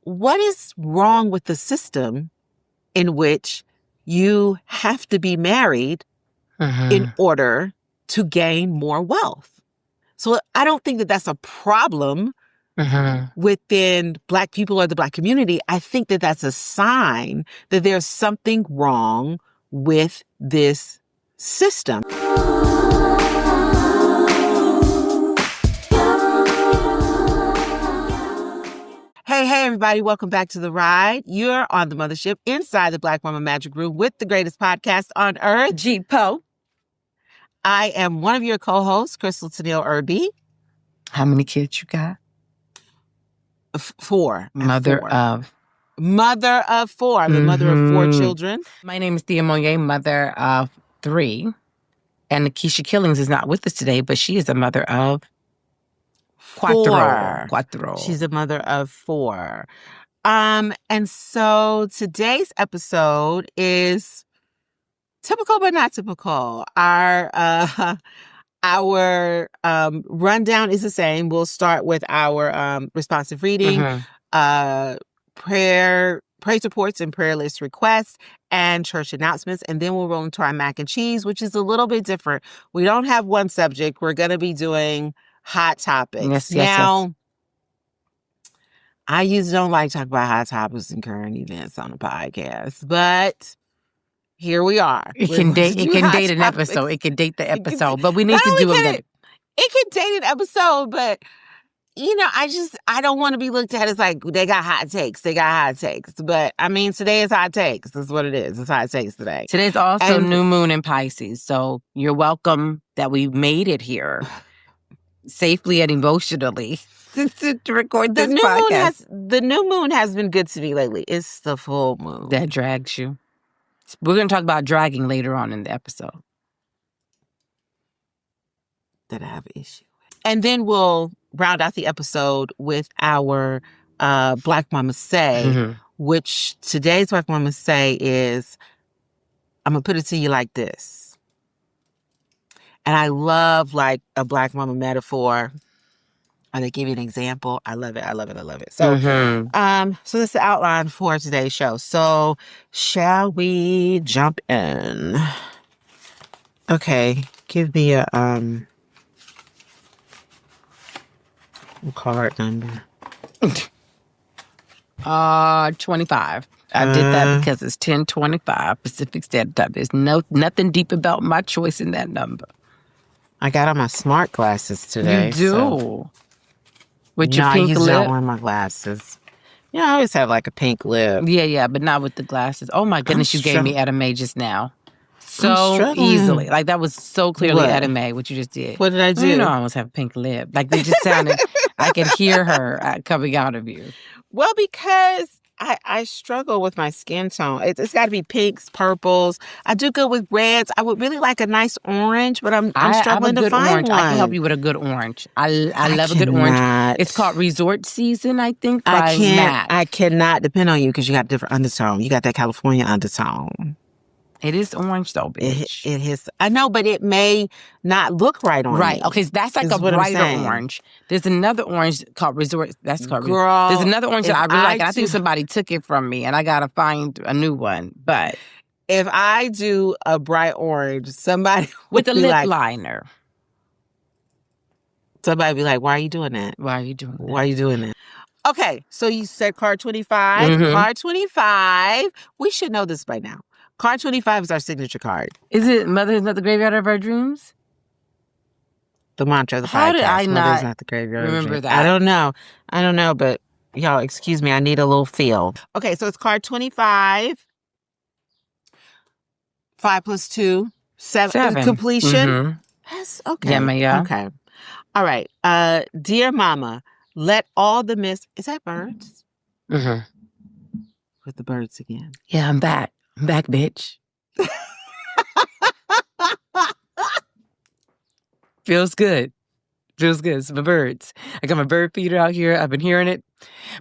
what is wrong with the system in which you have to be married in order to gain more wealth? So I don't think that that's a problem within Black people or the Black community. I think that that's a sign that there's something wrong with this system. Hey, everybody. Welcome back to The Ride. You're on the mothership inside the Black Woman Magic Room with the greatest podcast on earth, G Po. I am one of your co-hosts, Crystal Tennille Irby. How many kids you got? 4. Mother of 4. I'm the mother of 4 children. My name is Thea Moyer, mother of 3. And Keisha Killings is not with us today, but she is a mother of 4. She's a mother of 4. And so today's episode is typical but not typical. Our rundown is the same. We'll start with our responsive reading, praise reports and prayer list requests, and church announcements. And then we'll roll into our mac and cheese, which is a little bit different. We don't have one subject. We're going to be doing hot topics. Yes. I usually don't like to talk about hot topics and current events on the podcast, but here we are. It can date an episode. It can date the episode, but we need to do it. It can date an episode, but I don't want to be looked at as like they got hot takes. But I mean, today is hot takes. That's what it is. It's hot takes today. Today's also new moon in Pisces, so you're welcome that we made it here safely and emotionally to record this podcast. The new moon has been good to me lately. It's the full moon that drags you. We're going to talk about dragging later on in the episode. That I have an issue with. And then we'll round out the episode with our Black Mama Say, which today's Black Mama Say is, I'm going to put it to you like this. And I love like a Black Mama metaphor. Or they give you an example. I love it. So, so this is the outline for today's show. So, shall we jump in? Okay, give me a card number. 25. I did that because it's 10:25 Pacific Standard Time. There's nothing deep about my choice in that number. I got on my smart glasses today. You do. So. With your pink lip? I don't wear my glasses. Yeah, I always have like a pink lip. Yeah, but not with the glasses. Oh my goodness, you gave me Edame just now. So easily. Like that was so clearly Edame, what you just did. What did I do? You know I almost have a pink lip. Like they just sounded, I could hear her coming out of you. Well, because I struggle with my skin tone. It's got to be pinks, purples. I do good with reds. I would really like a nice orange, but I'm struggling to find orange. one. I can help you with a good orange. I love a good orange. It's called Resort Season, I think, by Matt. I cannot depend on you because you got a different undertone. You got that California undertone. It is orange though, bitch. It is. I know, but it may not look right on me. Right. Okay, so that's like a brighter orange. There's another orange called Resort. That's called Girl. There's another orange that I really like. And I think somebody took it from me, and I gotta find a new one. But if I do a bright orange, somebody with a lip liner. Somebody be like, "Why are you doing that? Why are you doing that? Why are you doing that?" Okay, so you said card 25. Card 25. We should know this by now. Card 25 is our signature card. Is it Mother is not the graveyard of our dreams? The mantra of the podcast. How did I Mother is not the graveyard of our remember dreams. that? I don't know, but y'all, excuse me, I need a little feel. Okay, so it's card 25. 5 plus 2. 7. Completion. Yes, okay. Yeah. Okay. All right. Dear Mama, let all the is that birds? With the birds again. Yeah, I'm back. I'm back, bitch. Feels good. It's my birds. I got my bird feeder out here. I've been hearing it.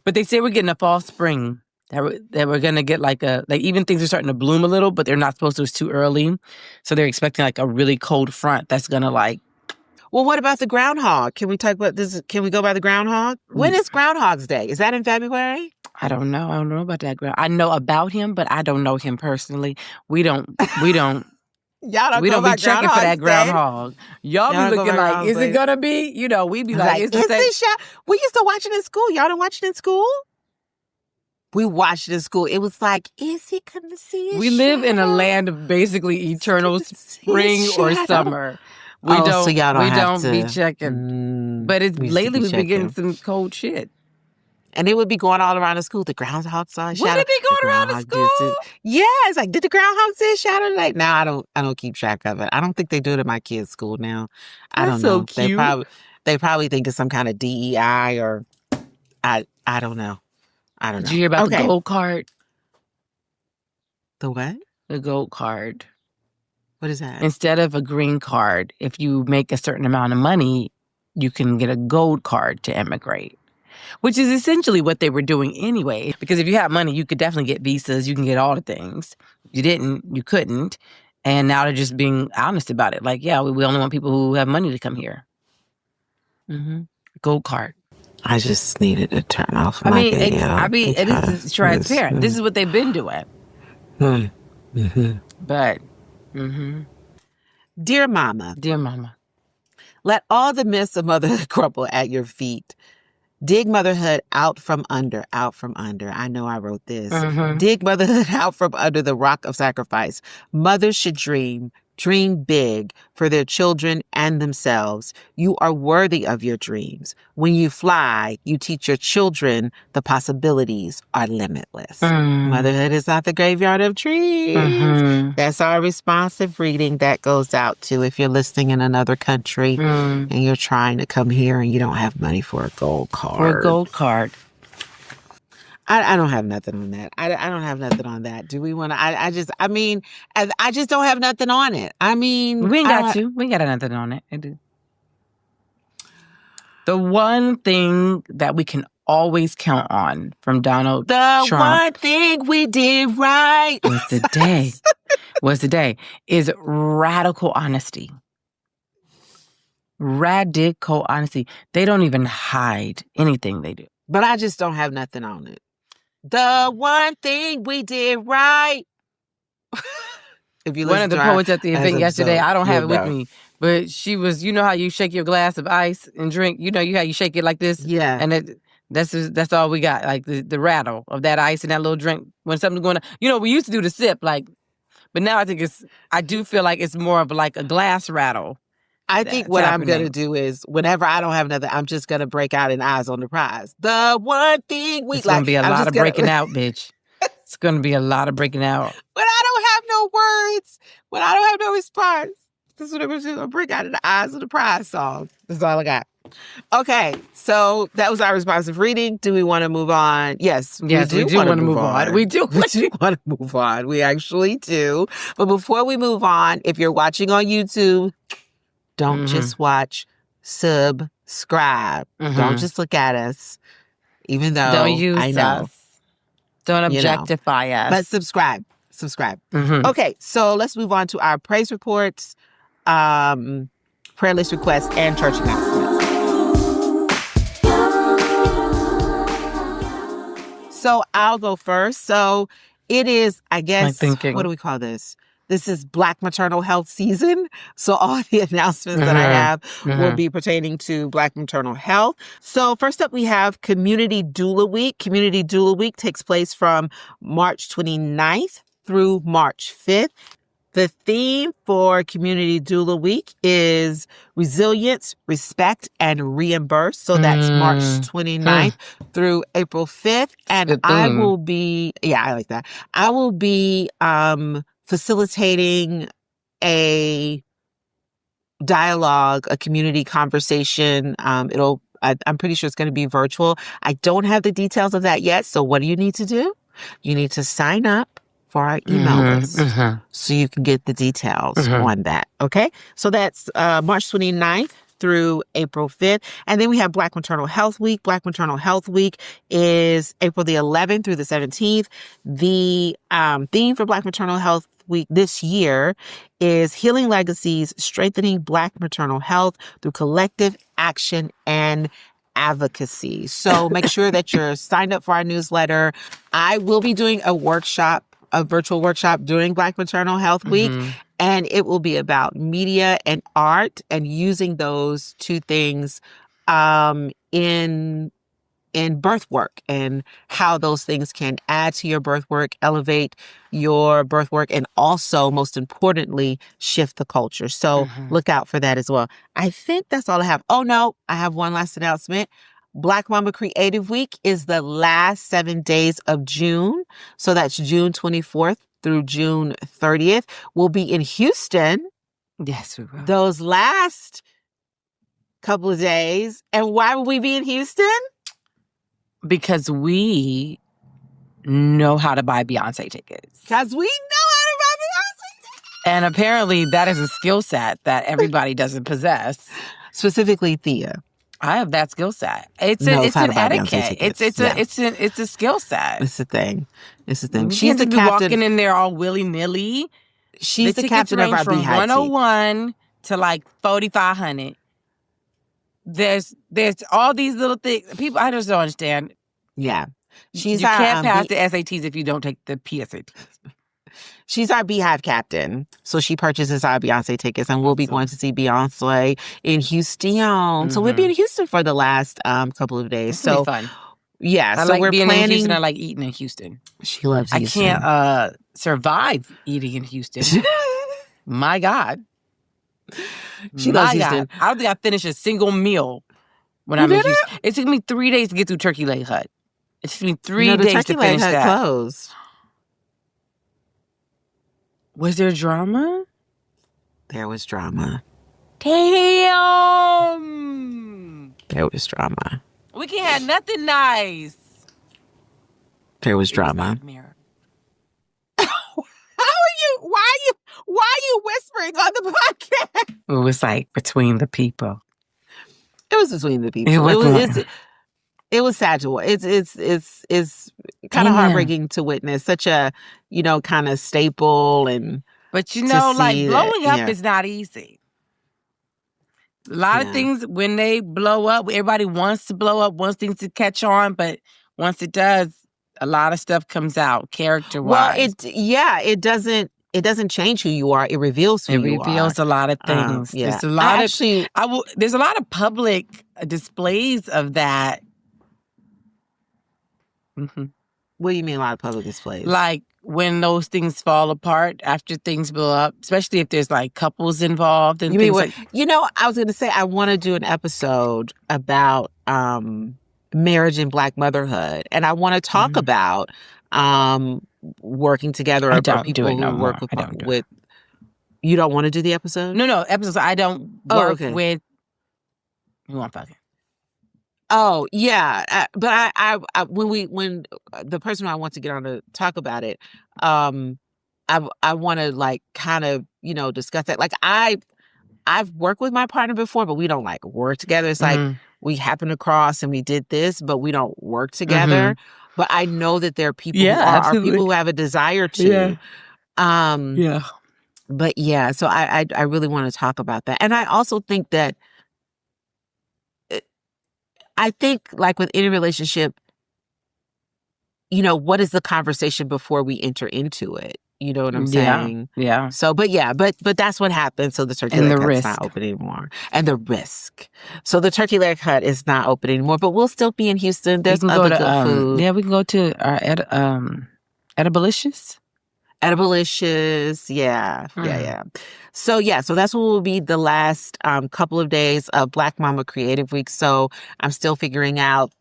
But they say we're getting a fall spring. That we're going to get like even things are starting to bloom a little, but they're not supposed to. It's too early. So they're expecting like a really cold front that's going to like. Well, what about the groundhog? Can we talk about this? Can we go by the groundhog? When is Groundhog's Day? Is that in February? I don't know. I don't know about that. I know about him, but I don't know him personally. We don't. Y'all don't We go don't be by checking for that Groundhog's Day? groundhog. Y'all be Y'all don't go looking by like, Groundhog's is it Day? gonna be? You know, we be I was like, like, it's the is same. this show? We used to watch it in school. Y'all didn't watch it in school? We watched it in school. It was like, is he gonna see his We live in a shadow? land of basically eternal Is he gonna see his spring or shadow? summer. Oh, so y'all don't We have don't be to. checking. But it's We used to lately be we've been getting checking. some cold shit. And it would be going all around the school. The groundhog saw his What shadow. did be The going around the groundhog did school? it. Yeah, it's like, did the groundhog see his shadow tonight? No, I don't keep track of it. I don't think they do it at my kids' school now. I That's don't so know. cute. They probably think it's some kind of DEI or I don't know. I don't Did know. you hear about the Okay. gold card? The what? The gold card. What is that? Instead of a green card, if you make a certain amount of money, you can get a gold card to immigrate, which is essentially what they were doing anyway. Because if you have money, you could definitely get visas. You can get all the things. If you didn't, you couldn't. And now they're just being honest about it. Like, yeah, we only want people who have money to come here. Gold card. I just needed to turn off my video. This is transparent. This is what they've been doing. But, Dear Mama, let all the myths of motherhood crumble at your feet. Dig motherhood out from under. I know I wrote this. Dig motherhood out from under the rock of sacrifice. Mothers should dream big for their children and themselves. You are worthy of your dreams. When you fly, you teach your children the possibilities are limitless. Motherhood is not the graveyard of dreams. That's our responsive reading that goes out to if you're listening in another country and you're trying to come here and you don't have money for a gold card. I don't have nothing on that. I don't have nothing on that. Do we want to? I just don't have nothing on it. I mean, we ain't got to. We ain't got nothing on it. I do. The one thing that we can always count on from Donald Trump. The one thing we did right was today is radical honesty. Radical honesty. They don't even hide anything they do. But I just don't have nothing on it. The one thing we did right. If you one of the poets at the event yesterday, I don't have it with me, but she was, you know how you shake your glass of ice and drink? You know how you shake it like this? Yeah. And that's all we got, like the rattle of that ice and that little drink when something's going on. You know, we used to do the sip, like, but now I do feel like it's more of like a glass rattle. I think what I'm going to do is whenever I don't have nothing, I'm just going to break out in Eyes on the Prize. The one thing we It's going to be a lot of breaking out, bitch. It's going to be a lot of breaking out. When I don't have no words, when I don't have no response, this is what I'm going to break out in the Eyes on the Prize song. That's all I got. Okay, so that was our responsive reading. Do we want to move on? Yes, we do want to move on. We do want to move on. We actually do. But before we move on, if you're watching on YouTube, don't just watch, subscribe. Don't just look at us, even though don't use I know. Us. Don't objectify us. But subscribe. Okay, so let's move on to our praise reports, prayer list requests, and church announcements. So I'll go first. So it is, I guess, what do we call this? This is Black Maternal Health season. So all the announcements that I have will be pertaining to Black maternal health. So first up, we have Community Doula Week. Community Doula Week takes place from March 29th through March 5th. The theme for Community Doula Week is resilience, respect, and reimburse. So that's March 29th through April 5th. And I will be, I like that. I will be facilitating a dialogue, a community conversation. I'm pretty sure it's going to be virtual. I don't have the details of that yet. So what do you need to do? You need to sign up for our email list so you can get the details on that. Okay. So that's March 29th through April 5th. And then we have Black Maternal Health Week. Black Maternal Health Week is April the 11th through the 17th. The theme for Black Maternal Health Week this year is Healing Legacies, Strengthening Black Maternal Health through Collective Action and advocacy. So make sure that you're signed up for our newsletter. I will be doing a virtual workshop during Black Maternal Health Week. And it will be about media and art and using those two things in birth work and how those things can add to your birth work, elevate your birth work, and also, most importantly, shift the culture. So look out for that as well. I think that's all I have. Oh, no, I have one last announcement. Black Mama Creative Week is the last 7 days of June. So that's June 24th through June 30th. We'll be in Houston. Yes, we will. Those last couple of days. And why will we be in Houston? Because we know how to buy Beyonce tickets. Because we know how to buy Beyonce tickets. And apparently that is a skill set that everybody doesn't possess. Specifically Thea. I have that skill set. It's an etiquette. It's a skill set. It's a thing. It's a thing. She's the captain. Walking in there all willy nilly. She's the captain of our from Beehive 101 to like 4,500. There's all these little things. People, I just don't understand. Yeah. You can't pass the SATs if you don't take the PSATs. She's our Beehive captain. So she purchases our Beyonce tickets, and we'll be going to see Beyonce in Houston. So we'll be in Houston for the last couple of days. It'll be fun. Yeah. I so like we're being planning. in Houston. I like eating in Houston. She loves Houston. I can't survive eating in Houston. My God. She loves Houston. I don't think I finished a single meal when I'm in Houston. It took me 3 days to get through Turkey Leg Hut. It took me 3 days to finish that. Closed. Was there drama? There was drama. Damn. There was drama. We can't have nothing nice. There was drama. Why are you whispering on the podcast? It was like between the people. It was between the people. It was sad to watch. It's kind of heartbreaking to witness such a, kind of staple But like blowing up is not easy. A lot of things when they blow up, everybody wants to blow up, wants things to catch on, but once it does, a lot of stuff comes out character-wise. Well, it doesn't change who you are. It reveals who you are. It reveals a lot of things. Yeah. There's a lot of public displays of that. Mm-hmm. What do you mean a lot of public displays? Like when those things fall apart after things blow up, especially if there's like couples involved and things like. I was going to say I want to do an episode about marriage and Black motherhood, and I want to talk about working together or people who work with. You don't want to do the episode? No, episodes. I don't work with. Who I'm fucking. Oh yeah, but I when the person I want to get on to talk about it, I want to like kind of discuss that. Like I've worked with my partner before, but we don't like work together. It's like we happened across and we did this, but we don't work together. But I know that there are people who are people who have a desire to. But yeah, so I really want to talk about that, and I also think that. I think like with any relationship, what is the conversation before we enter into it? You know what I'm saying? Yeah. So, but that's what happened. So the Turkey Leg Hut's not open anymore. And the risk. So the Turkey Leg Hut is not open anymore, but we'll still be in Houston. There's other good food. Yeah, we can go to our Edibilicious. Edibilicious, yeah. So that's what will be the last couple of days of Black Mama Creative Week. So I'm still figuring out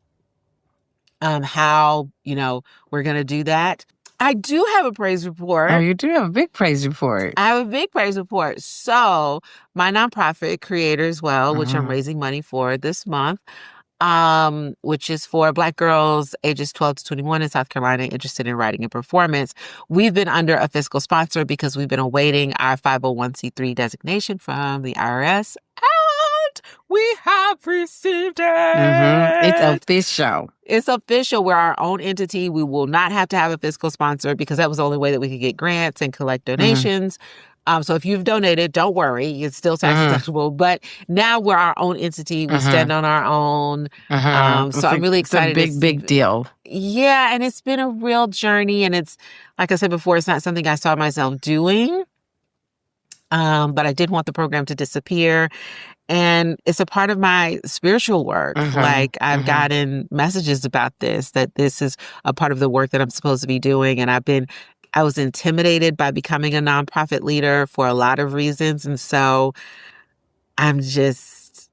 how we're gonna do that. I do have a praise report. Oh, you do have a big praise report. I have a big praise report. So my nonprofit, Creators Well, which I'm raising money for this month, which is for Black girls ages 12 to 21 in South Carolina interested in writing and performance. We've been under a fiscal sponsor because we've been awaiting our 501c3 designation from the IRS, and we have received it. It's official. It's official. We're our own entity. We will not have to have a fiscal sponsor because that was the only way that we could get grants and collect donations. So if you've donated, don't worry. It's still tax deductible. But now we're our own entity. We stand on our own. So I'm really excited. It's a big deal. Yeah. And it's been a real journey. And it's, like I said before, it's not something I saw myself doing. But I did want the program to disappear. And it's a part of my spiritual work. Like I've gotten messages about this, that this is a part of the work that I'm supposed to be doing. And I was intimidated by becoming a nonprofit leader for a lot of reasons. And so I'm just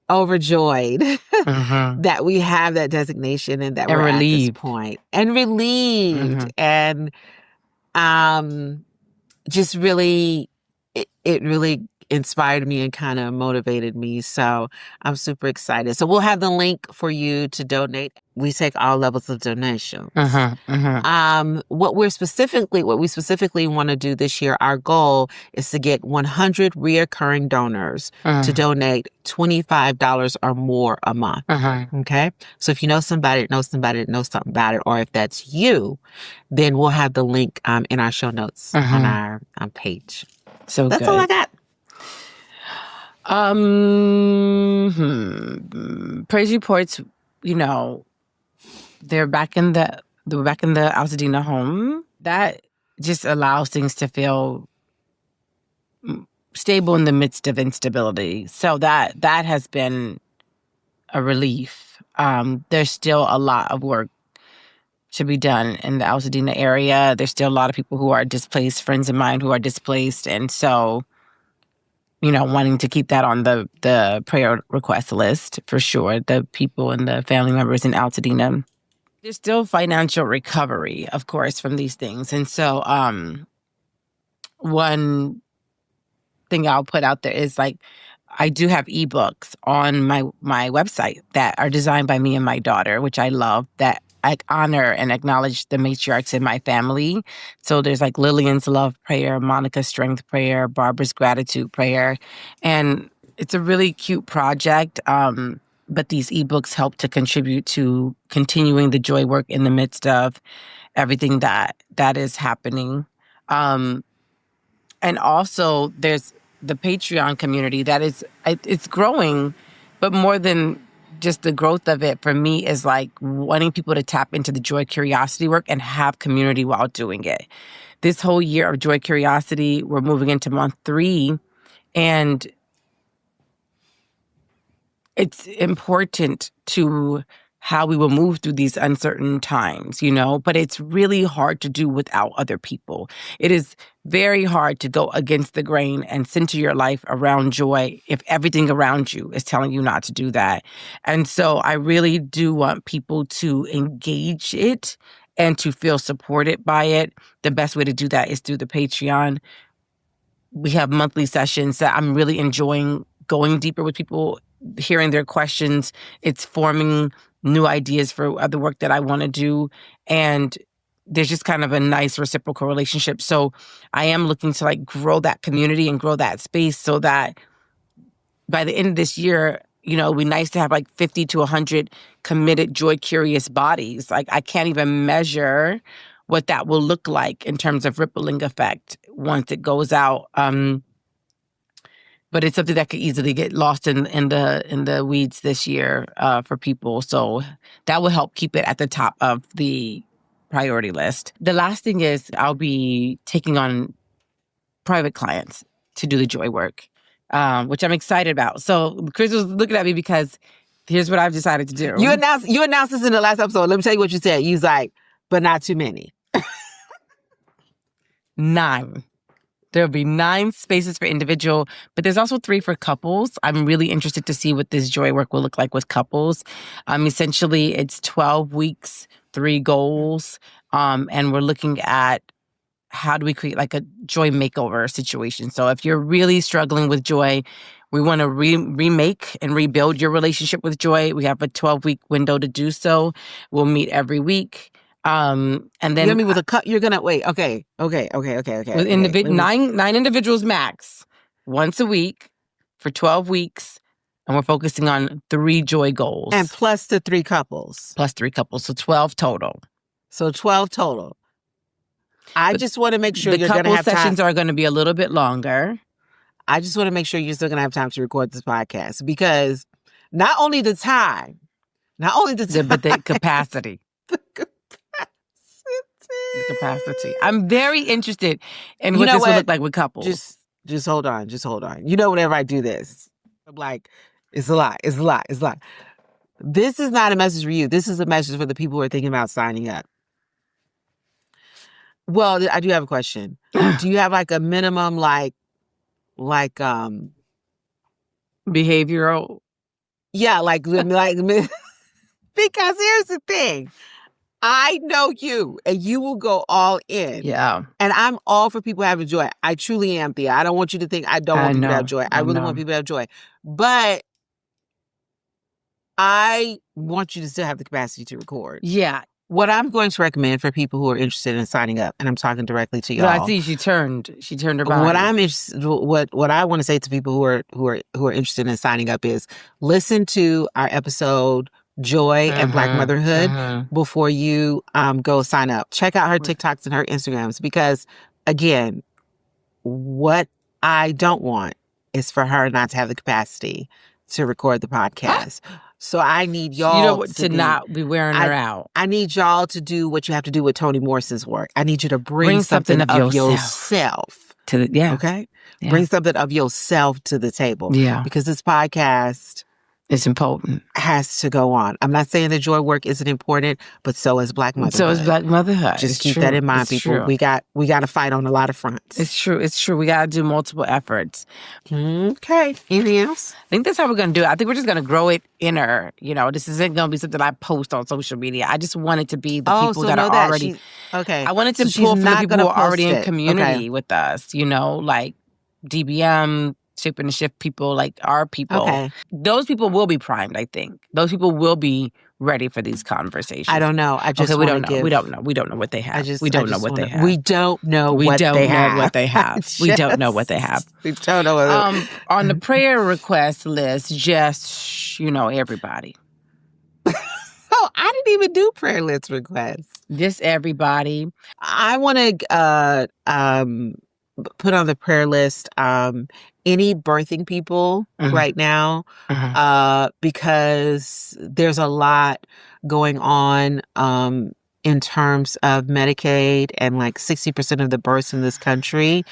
overjoyed that we have that designation and that we're relieved at this point. And relieved. And just really, it really inspired me and kind of motivated me. So I'm super excited. So we'll have the link for you to donate. We take all levels of donations. What we specifically want to do this year, our goal is to get 100 reoccurring donors to donate $25 or more a month. Okay. So if you know somebody that knows somebody that knows something about it, or if that's you, then we'll have the link in our show notes on our page. So that's all I got. Praise reports, they're back in the Altadena home. That just allows things to feel stable in the midst of instability. So that has been a relief. There's still a lot of work to be done in the Altadena area. There's still a lot of people who are displaced, friends of mine who are displaced. And so, wanting to keep that on the prayer request list for sure, the people and the family members in Altadena. There's still financial recovery, of course, from these things. And so one thing I'll put out there is I do have ebooks on my website that are designed by me and my daughter, which I love, that I honor and acknowledge the matriarchs in my family. So there's Lillian's love prayer, Monica's strength prayer, Barbara's gratitude prayer. And it's a really cute project. But these ebooks help to contribute to continuing the joy work in the midst of everything that is happening. And also there's the Patreon community that it's growing, but more than just the growth of it for me is wanting people to tap into the joy curiosity work and have community while doing it. This whole year of joy curiosity, we're moving into month 3, and it's important to how we will move through these uncertain times, but it's really hard to do without other people. It is very hard to go against the grain and center your life around joy if everything around you is telling you not to do that. And so I really do want people to engage it and to feel supported by it. The best way to do that is through the Patreon. We have monthly sessions that I'm really enjoying going deeper with people, hearing their questions. It's forming new ideas for other work that I want to do. And there's just kind of a nice reciprocal relationship. So I am looking to grow that community and grow that space so that by the end of this year, it'd be nice to have 50 to 100 committed, joy-curious bodies. I can't even measure what that will look like in terms of rippling effect once it goes out. But it's something that could easily get lost in the weeds this year for people. So that will help keep it at the top of the priority list. The last thing is I'll be taking on private clients to do the joy work, which I'm excited about. So Chris was looking at me because here's what I've decided to do. You announced this in the last episode. Let me tell you what you said. You was but not too many. 9. There'll be 9 spaces for individual, but there's also 3 for couples. I'm really interested to see what this joy work will look like with couples. Essentially, it's 12 weeks, 3 goals, and we're looking at how do we create a joy makeover situation. So if you're really struggling with joy, we want to remake and rebuild your relationship with joy. We have a 12-week window to do so. We'll meet every week. And then you mean with you're gonna wait. Okay. With 9 individuals max, once a week for 12 weeks, and we're focusing on 3 joy goals. And plus the 3 couples. So 12 total. I just want to make sure the you're going to couple have time. sessions are going to be a little bit longer. I just want to make sure you're still going to have time to record this podcast, because not only the time, but the capacity. The capacity. I'm very interested in what this would look like with couples. Just hold on. You know, whenever I do this, I'm like, it's a lot. This is not a message for you. This is a message for the people who are thinking about signing up. Well, I do have a question. Do you have like a minimum, behavioral? Yeah, because here's the thing. I know you, and you will go all in. Yeah. And I'm all for people having joy. I truly am, Thea. I don't want you to think I don't want people to have joy. I really want people to have joy. But I want you to still have the capacity to record. Yeah. What I'm going to recommend for people who are interested in signing up, and I'm talking directly to y'all. No, I see she turned her body. What I want to say to people who are interested in signing up is listen to our episode Joy and Black Motherhood before you go sign up. Check out her TikToks and her Instagrams, because again, what I don't want is for her not to have the capacity to record the podcast. So I need y'all to not be wearing her out. I need y'all to do what you have to do with Toni Morrison's work. I need you to bring something of yourself to the okay? Yeah. Bring something of yourself to the table. Yeah. Because this podcast, it's important. Has to go on. I'm not saying that joy work isn't important, but so is Black Motherhood. So is Black Motherhood. Just keep that in mind, people. True. We got to fight on a lot of fronts. It's true. We got to do multiple efforts. Okay. Anything else? I think that's how we're going to do it. I think we're just going to grow it in her. You know, this isn't going to be something I post on social media. I just want it to be the people that are already. Okay. I wanted to pull from the people who are already in community with us. You know, like DBM, Shape and Shift people, like our people. Okay. Those people will be primed, I think. Those people will be ready for these conversations. I don't know. We don't know. We don't know. We don't know what they have. We don't know what they have. We don't know what they have. We don't know what they have. We don't know what on the prayer request list, just, everybody. Oh, I didn't even do prayer list requests. Just everybody. I want to put on the prayer list any birthing people right now, because there's a lot going on in terms of Medicaid, and like 60% of the births in this country,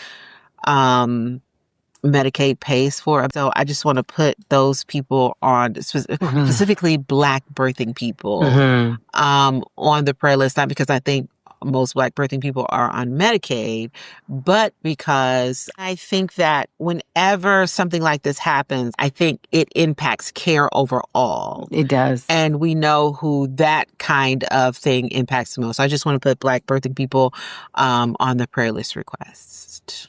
Medicaid pays for. So I just want to put those people on, specifically Black birthing people, on the prayer list, not because I think most Black birthing people are on Medicaid, but because I think that whenever something like this happens, I think it impacts care overall. It does. And we know who that kind of thing impacts the most. So I just want to put Black birthing people on the prayer list request.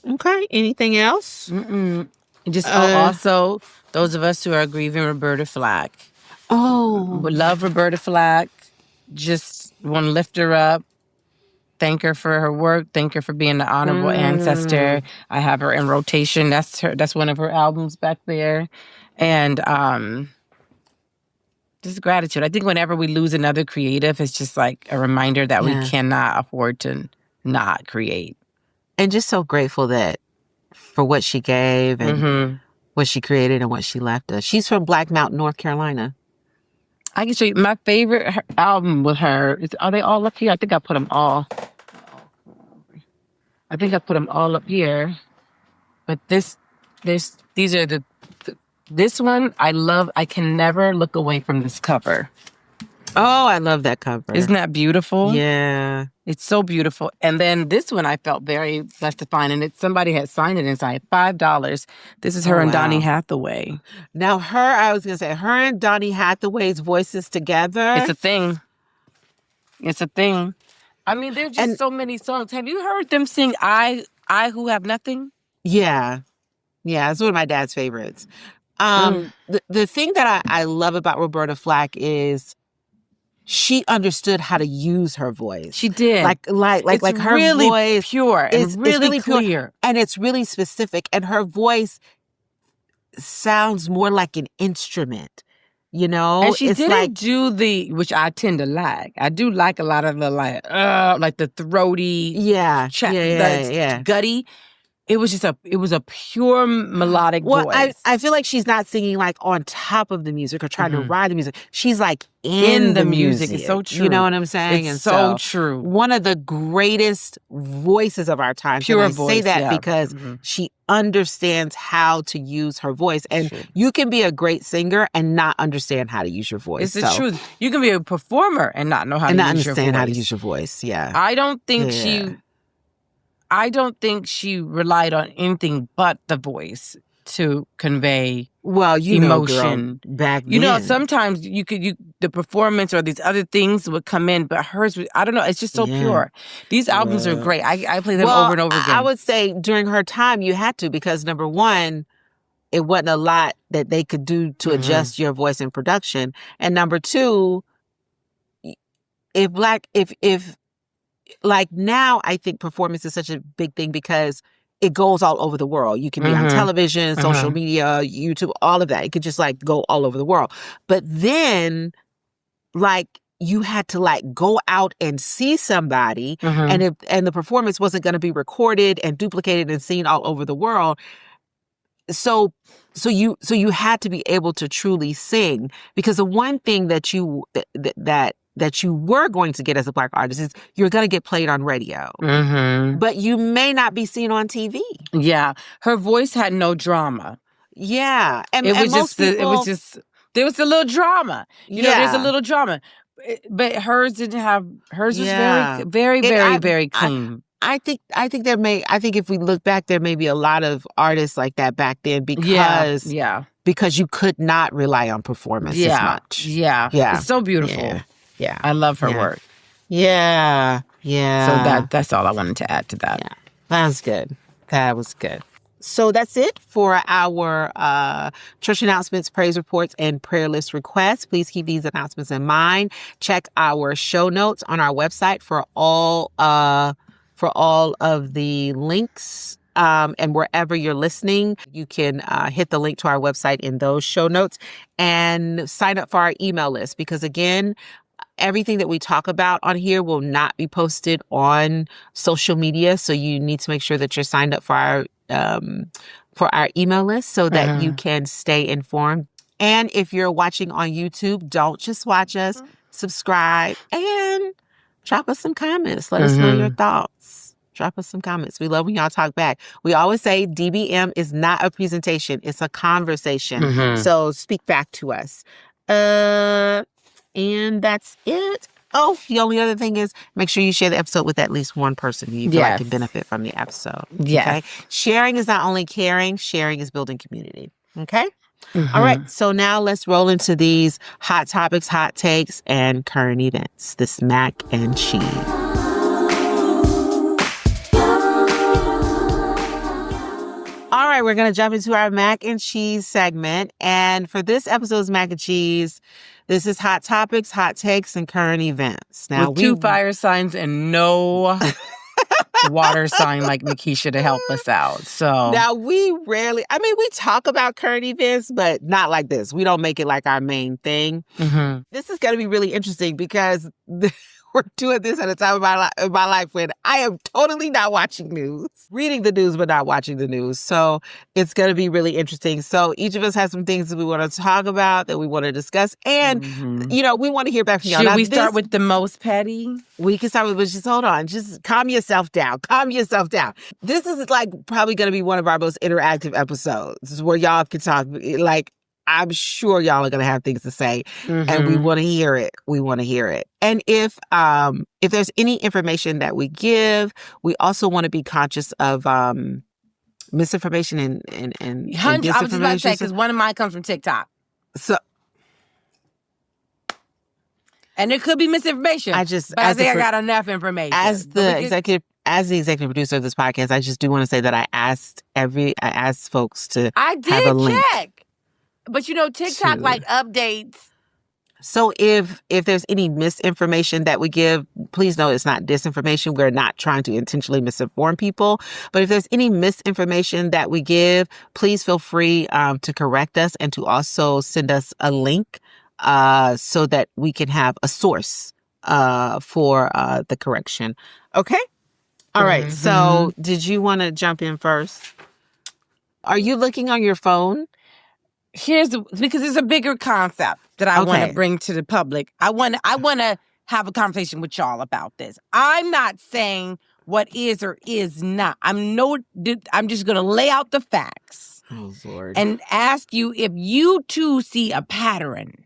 Okay. Anything else? Also, those of us who are grieving Roberta Flack. Oh. We love Roberta Flack. Just want to lift her up. Thank her for her work. Thank her for being an honorable ancestor. I have her in rotation. That's one of her albums back there. And just gratitude. I think whenever we lose another creative, it's just like a reminder that we cannot afford to not create. And just so grateful that for what she gave and what she created and what she left us. She's from Black Mountain, North Carolina. I can show you my favorite album with her. Are they all up here? I think I put them all. Up here. But these are this one I love. I can never look away from this cover. Oh, I love that cover. Isn't that beautiful? Yeah. It's so beautiful. And then this one I felt very blessed to find, and somebody had signed it inside. $5. This is her and Donny Hathaway. Now I was going to say, her and Donny Hathaway's voices together. It's a thing. I mean, there's just so many songs. Have you heard them sing I Who Have Nothing? Yeah. Yeah, it's one of my dad's favorites. The thing that I love about Roberta Flack is she understood how to use her voice. She did. Like her really voice pure and really clear. Pure, and it's really specific. And her voice sounds more like an instrument You know, And she it's didn't like, do which I tend to like. I do like a lot of the like the throaty, yeah, the gutty. It was a pure melodic Well, voice. I feel like she's not singing like on top of the music or trying to ride the music. She's like In in the the music. music. It's so true. You know what I'm saying? It's And so true. One of the greatest voices of our time. Pure and I voice, say that yeah. because she understands how to use her voice. And True. you can be a great singer and not understand how to use your voice. It's the truth. You can be a performer and not know how to use your voice. And not understand how to use your voice. Yeah. I don't think she relied on anything but the voice to convey emotion. Know, girl, back then. You know, sometimes the performance or these other things would come in, but hers, I don't know, it's just so pure. These albums are great. I play them over and over again. I would say during her time you had to, because number one, it wasn't a lot that they could do to adjust your voice in production. And number two, if like now, I think performance is such a big thing because it goes all over the world. You can be on television, social media, YouTube, all of that. It could just like go all over the world. But then, like, you had to like go out and see somebody, and the performance wasn't going to be recorded and duplicated and seen all over the world. So you had to be able to truly sing, because the one thing that you were going to get as a Black artist is you're going to get played on radio, but you may not be seen on TV. Yeah, her voice had no drama. Yeah, and there was a little drama. You know, there's a little drama, but hers didn't have. Hers was very, very clean. I think if we look back, there may be a lot of artists like that back then because you could not rely on performance as much. Yeah. It's so beautiful. Yeah. I love her work. Yeah. So that's all I wanted to add to that. Yeah. That was good. That was good. So that's it for our church announcements, praise reports, and prayer list requests. Please keep these announcements in mind. Check our show notes on our website for all of the links. And wherever you're listening, you can hit the link to our website in those show notes and sign up for our email list, because again, everything that we talk about on here will not be posted on social media. So you need to make sure that you're signed up for our email list so that you can stay informed. And if you're watching on YouTube, don't just watch us, subscribe and drop us some comments. Let us know your thoughts. Drop us some comments. We love when y'all talk back. We always say DBM is not a presentation. It's a conversation. So speak back to us. And that's it. Oh, the only other thing is make sure you share the episode with at least one person who you feel like can benefit from the episode. Yeah. Okay? Sharing is not only caring, sharing is building community. Okay? All right. So now let's roll into these hot topics, hot takes, and current events. This mac and cheese. All right, we're going to jump into our mac and cheese segment. And for this episode's mac and cheese, this is hot topics, hot takes, and current events. Now, with 2 fire signs and no water sign like Nikisha to help us out. So now we talk about current events, but not like this. We don't make it like our main thing. This is going to be really interesting because we're doing this at a time of my life when I am totally not watching news, reading the news, but not watching the news. So it's going to be really interesting. So each of us has some things that we want to talk about, that we want to discuss. And, we want to hear back from y'all. Should we start with the most petty? We can start with, but just hold on. Just calm yourself down. Calm yourself down. This is like probably going to be one of our most interactive episodes where y'all can talk. Like, I'm sure y'all are going to have things to say, and we want to hear it. We want to hear it. And if there's any information that we give, we also want to be conscious of misinformation and disinformation. I was just about to say, because one of mine comes from TikTok. So, and it could be misinformation. I got enough information. As the executive producer of this podcast, I just do want to say that I asked folks to have a link. Check. But TikTok updates. So if there's any misinformation that we give, please know it's not disinformation. We're not trying to intentionally misinform people. But if there's any misinformation that we give, please feel free to correct us and to also send us a link so that we can have a source for the correction. Okay? All right. So did you want to jump in first? Are you looking on your phone? Because it's a bigger concept that I want to bring to the public. I want to have a conversation with y'all about this. I'm not saying what is or is not. I'm just going to lay out the facts. Oh, Lord. And ask you if you too see a pattern.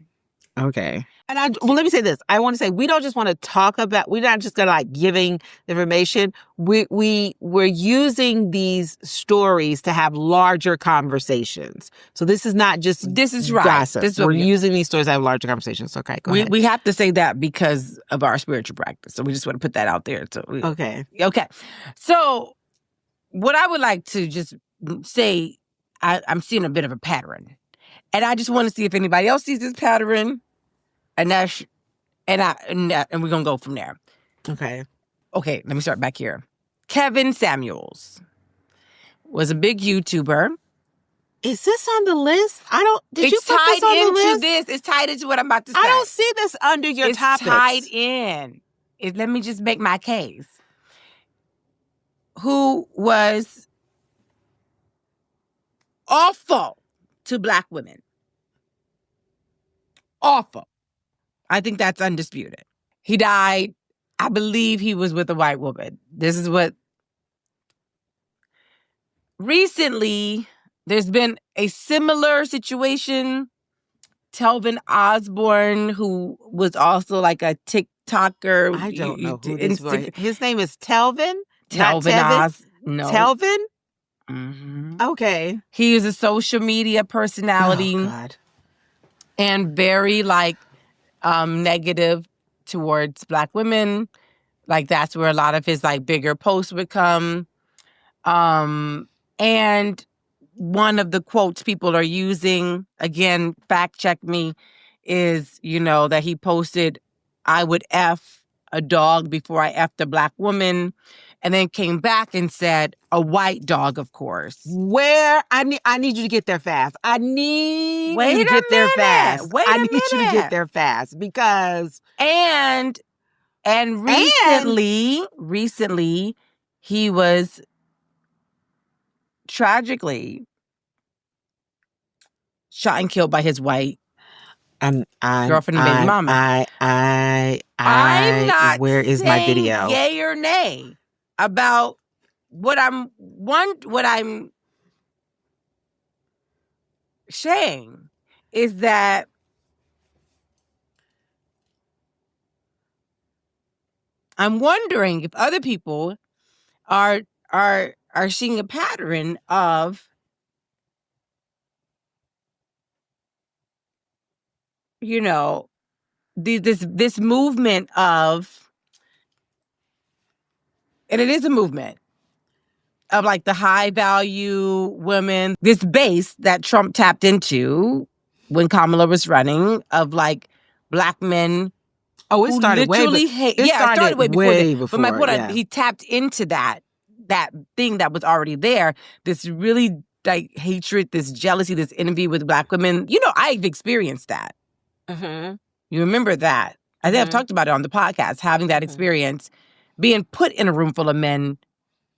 Okay. And let me say this. I want to say we don't just want to talk about. We're not just gonna giving information. We're using these stories to have larger conversations. So this is not just gossip. We're using these stories to have larger conversations. Okay, go ahead. We have to say that because of our spiritual practice. So we just want to put that out there. Okay. So what I would like to just say, I'm seeing a bit of a pattern, and I just want to see if anybody else sees this pattern. And we're gonna go from there. Okay. Let me start back here. Kevin Samuels was a big YouTuber. Is this on the list? Did you put this on the list? It's tied into what I'm about to say. I don't see this under your topics. It's tied in. Let me just make my case. Who was awful to Black women. Awful. I think that's undisputed. He died. I believe he was with a white woman. This is what... Recently, there's been a similar situation. Telvin Osborne, who was also like a TikToker. I don't know who this was. His name is Telvin? Telvin No. Telvin? Mm-hmm. Okay. He is a social media personality. Oh, God. And very negative towards Black women. Like that's where a lot of his bigger posts would come. And one of the quotes people are using, again, fact check me, is, that he posted, "I would F a dog before I F'd a Black woman," and then came back and said, "a white dog, of course." I need you to get there fast. I need you to get there fast. I need you to get there fast because... And recently, he was tragically shot and killed by his white girlfriend and baby mama. I'm not where is my video? Yay or nay about what I'm saying is that I'm wondering if other people are seeing a pattern of this movement of, and it is a movement of the high value women, this base that Trump tapped into when Kamala was running of Black men. Oh, it started way before. But my point, he tapped into that thing that was already there. This really hatred, this jealousy, this envy with Black women. I've experienced that. Mm-hmm. You remember that? I think I've talked about it on the podcast, having that experience, being put in a room full of men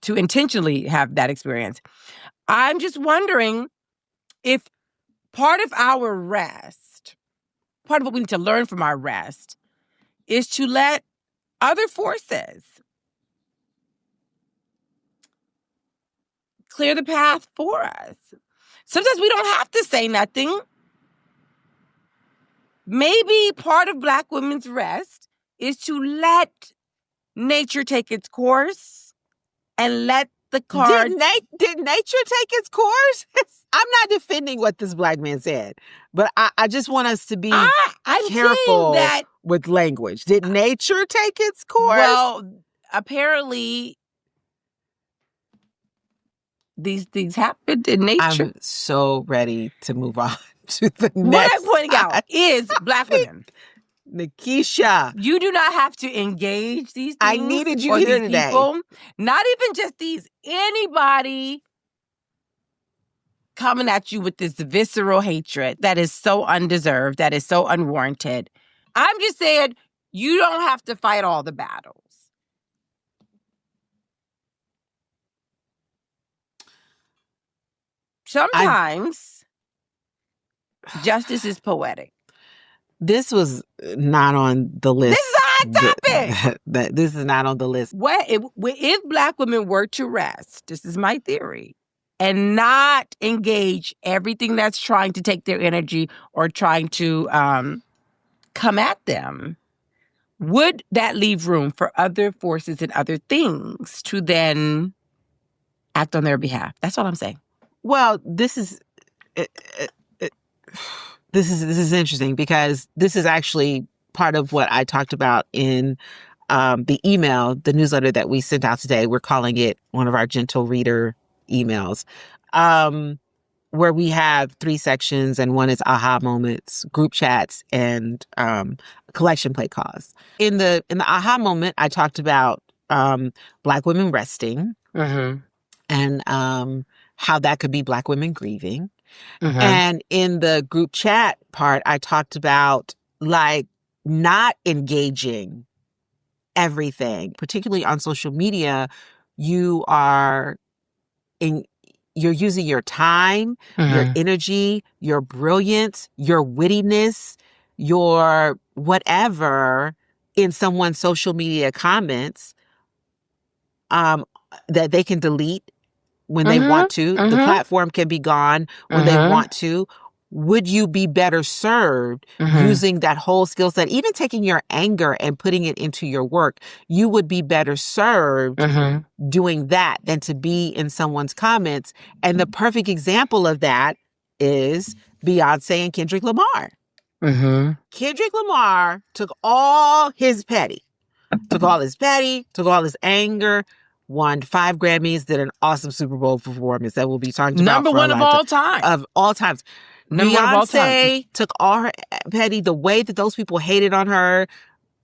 to intentionally have that experience. I'm just wondering if part of our rest, part of what we need to learn from our rest, is to let other forces clear the path for us. Sometimes we don't have to say nothing. Maybe part of Black women's rest is to let nature take its course and let the cards... Did nature take its course? I'm not defending what this Black man said, but I just want us to be careful with language. Did nature take its course? Well, apparently these things happened in nature. I'm so ready to move on to the next. What I'm pointing out is Black women. Nikisha, you do not have to engage these things. I needed you here today. People, not even just these. Anybody coming at you with this visceral hatred that is so undeserved, that is so unwarranted. I'm just saying, you don't have to fight all the battles. Sometimes justice is poetic. This was not on the list. This is a hot topic. This is not on the list. If Black women were to rest, this is my theory, and not engage everything that's trying to take their energy or trying to come at them, would that leave room for other forces and other things to then act on their behalf? That's all I'm saying. Well, this is interesting, because this is actually part of what I talked about in the email, the newsletter that we sent out today. We're calling it one of our gentle reader emails, where we have 3 sections, and one is aha moments, group chats, and collection plate calls. In the aha moment, I talked about Black women resting, and how that could be Black women grieving. And in the group chat part, I talked about like not engaging everything, particularly on social media. You're using your time, your energy, your brilliance, your wittiness, your whatever in someone's social media comments that they can delete when they want to. The platform can be gone when they want to. Would you be better served using that whole skill set, even taking your anger and putting it into your work? You would be better served doing that than to be in someone's comments. And the perfect example of that is Beyonce and Kendrick Lamar. Kendrick Lamar took all his petty, took all his anger, won 5 Grammys, did an awesome Super Bowl performance that we'll be talking about. Number one of all time. Of all times. Beyonce took all her petty, the way that those people hated on her,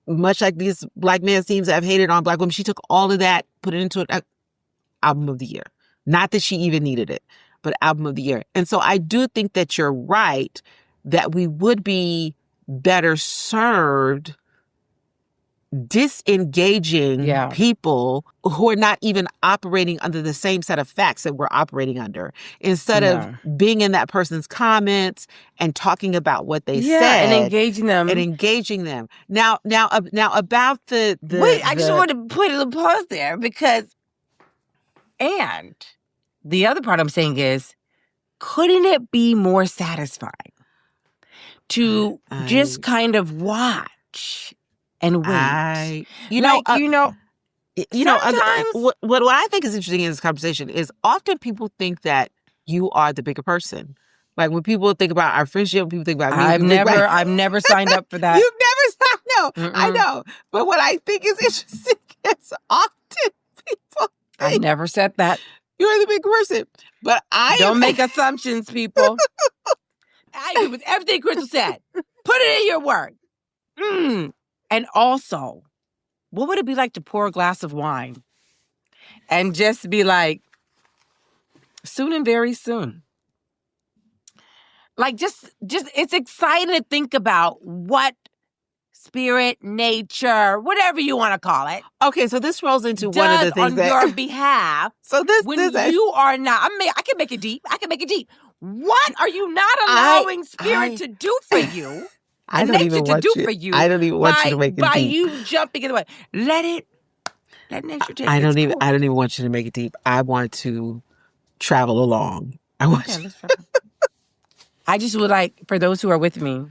much like these Black men seems to have hated on Black women. She took all of that, put it into an album of the year. Not that she even needed it, but album of the year. And so I do think that you're right, that we would be better served disengaging people who are not even operating under the same set of facts that we're operating under, instead of being in that person's comments and talking about what they said and engaging them. Now about the wait, I just want to put a little pause there, because and the other part I'm saying is, couldn't it be more satisfying to just kind of watch and wait? What I think is interesting in this conversation is often people think that you are the bigger person. Like when people think about our friendship, people think about me. I've never signed up for that. You've never signed. No, I know. But what I think is interesting is often people think I never said that. You're the bigger person. But don't make assumptions, people. I agree with everything Crystal said. Put it in your work. And also, what would it be like to pour a glass of wine and just be like, soon and very soon? Like, just it's exciting to think about what spirit, nature, whatever you want to call it. Okay, so this rolls into one of the things on your behalf. So you are not, I can make it deep. What are you not allowing spirit to do for you? I don't even want you to make it deep. By you jumping in the way. Let nature take I don't even want you to make it deep. I want to travel along. I just would like, for those who are with me,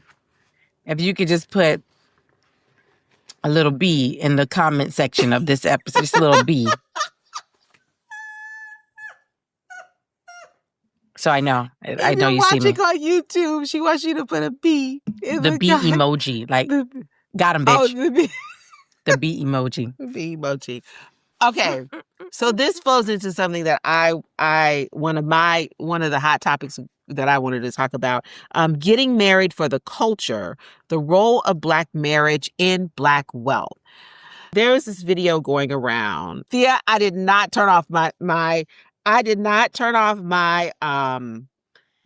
if you could just put a little B in the comment section of this episode, just a little B. So I know you see me. Watching on YouTube, she wants you to put a B. The B emoji, like got him, bitch. Oh, the B emoji. The B emoji. Okay, so this flows into something that one of the hot topics that I wanted to talk about: getting married for the culture, the role of Black marriage in Black wealth. There was this video going around. Thea, I did not turn off my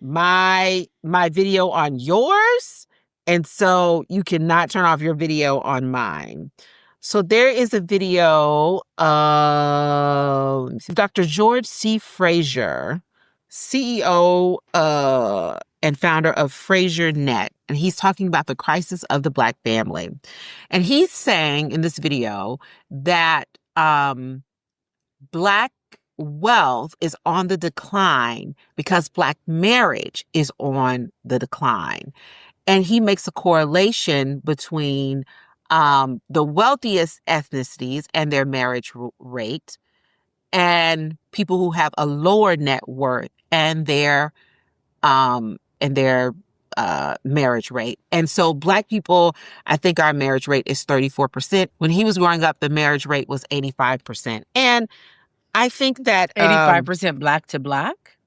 my video on yours, and so you cannot turn off your video on mine. So there is a video of Dr. George C. Fraser, CEO and founder of Fraser Net, and he's talking about the crisis of the Black family. And he's saying in this video that Black wealth is on the decline because Black marriage is on the decline. And he makes a correlation between the wealthiest ethnicities and their marriage rate, and people who have a lower net worth and their marriage rate. And so Black people, I think our marriage rate is 34%. When he was growing up, the marriage rate was 85%. And I think that 85% Black to Black?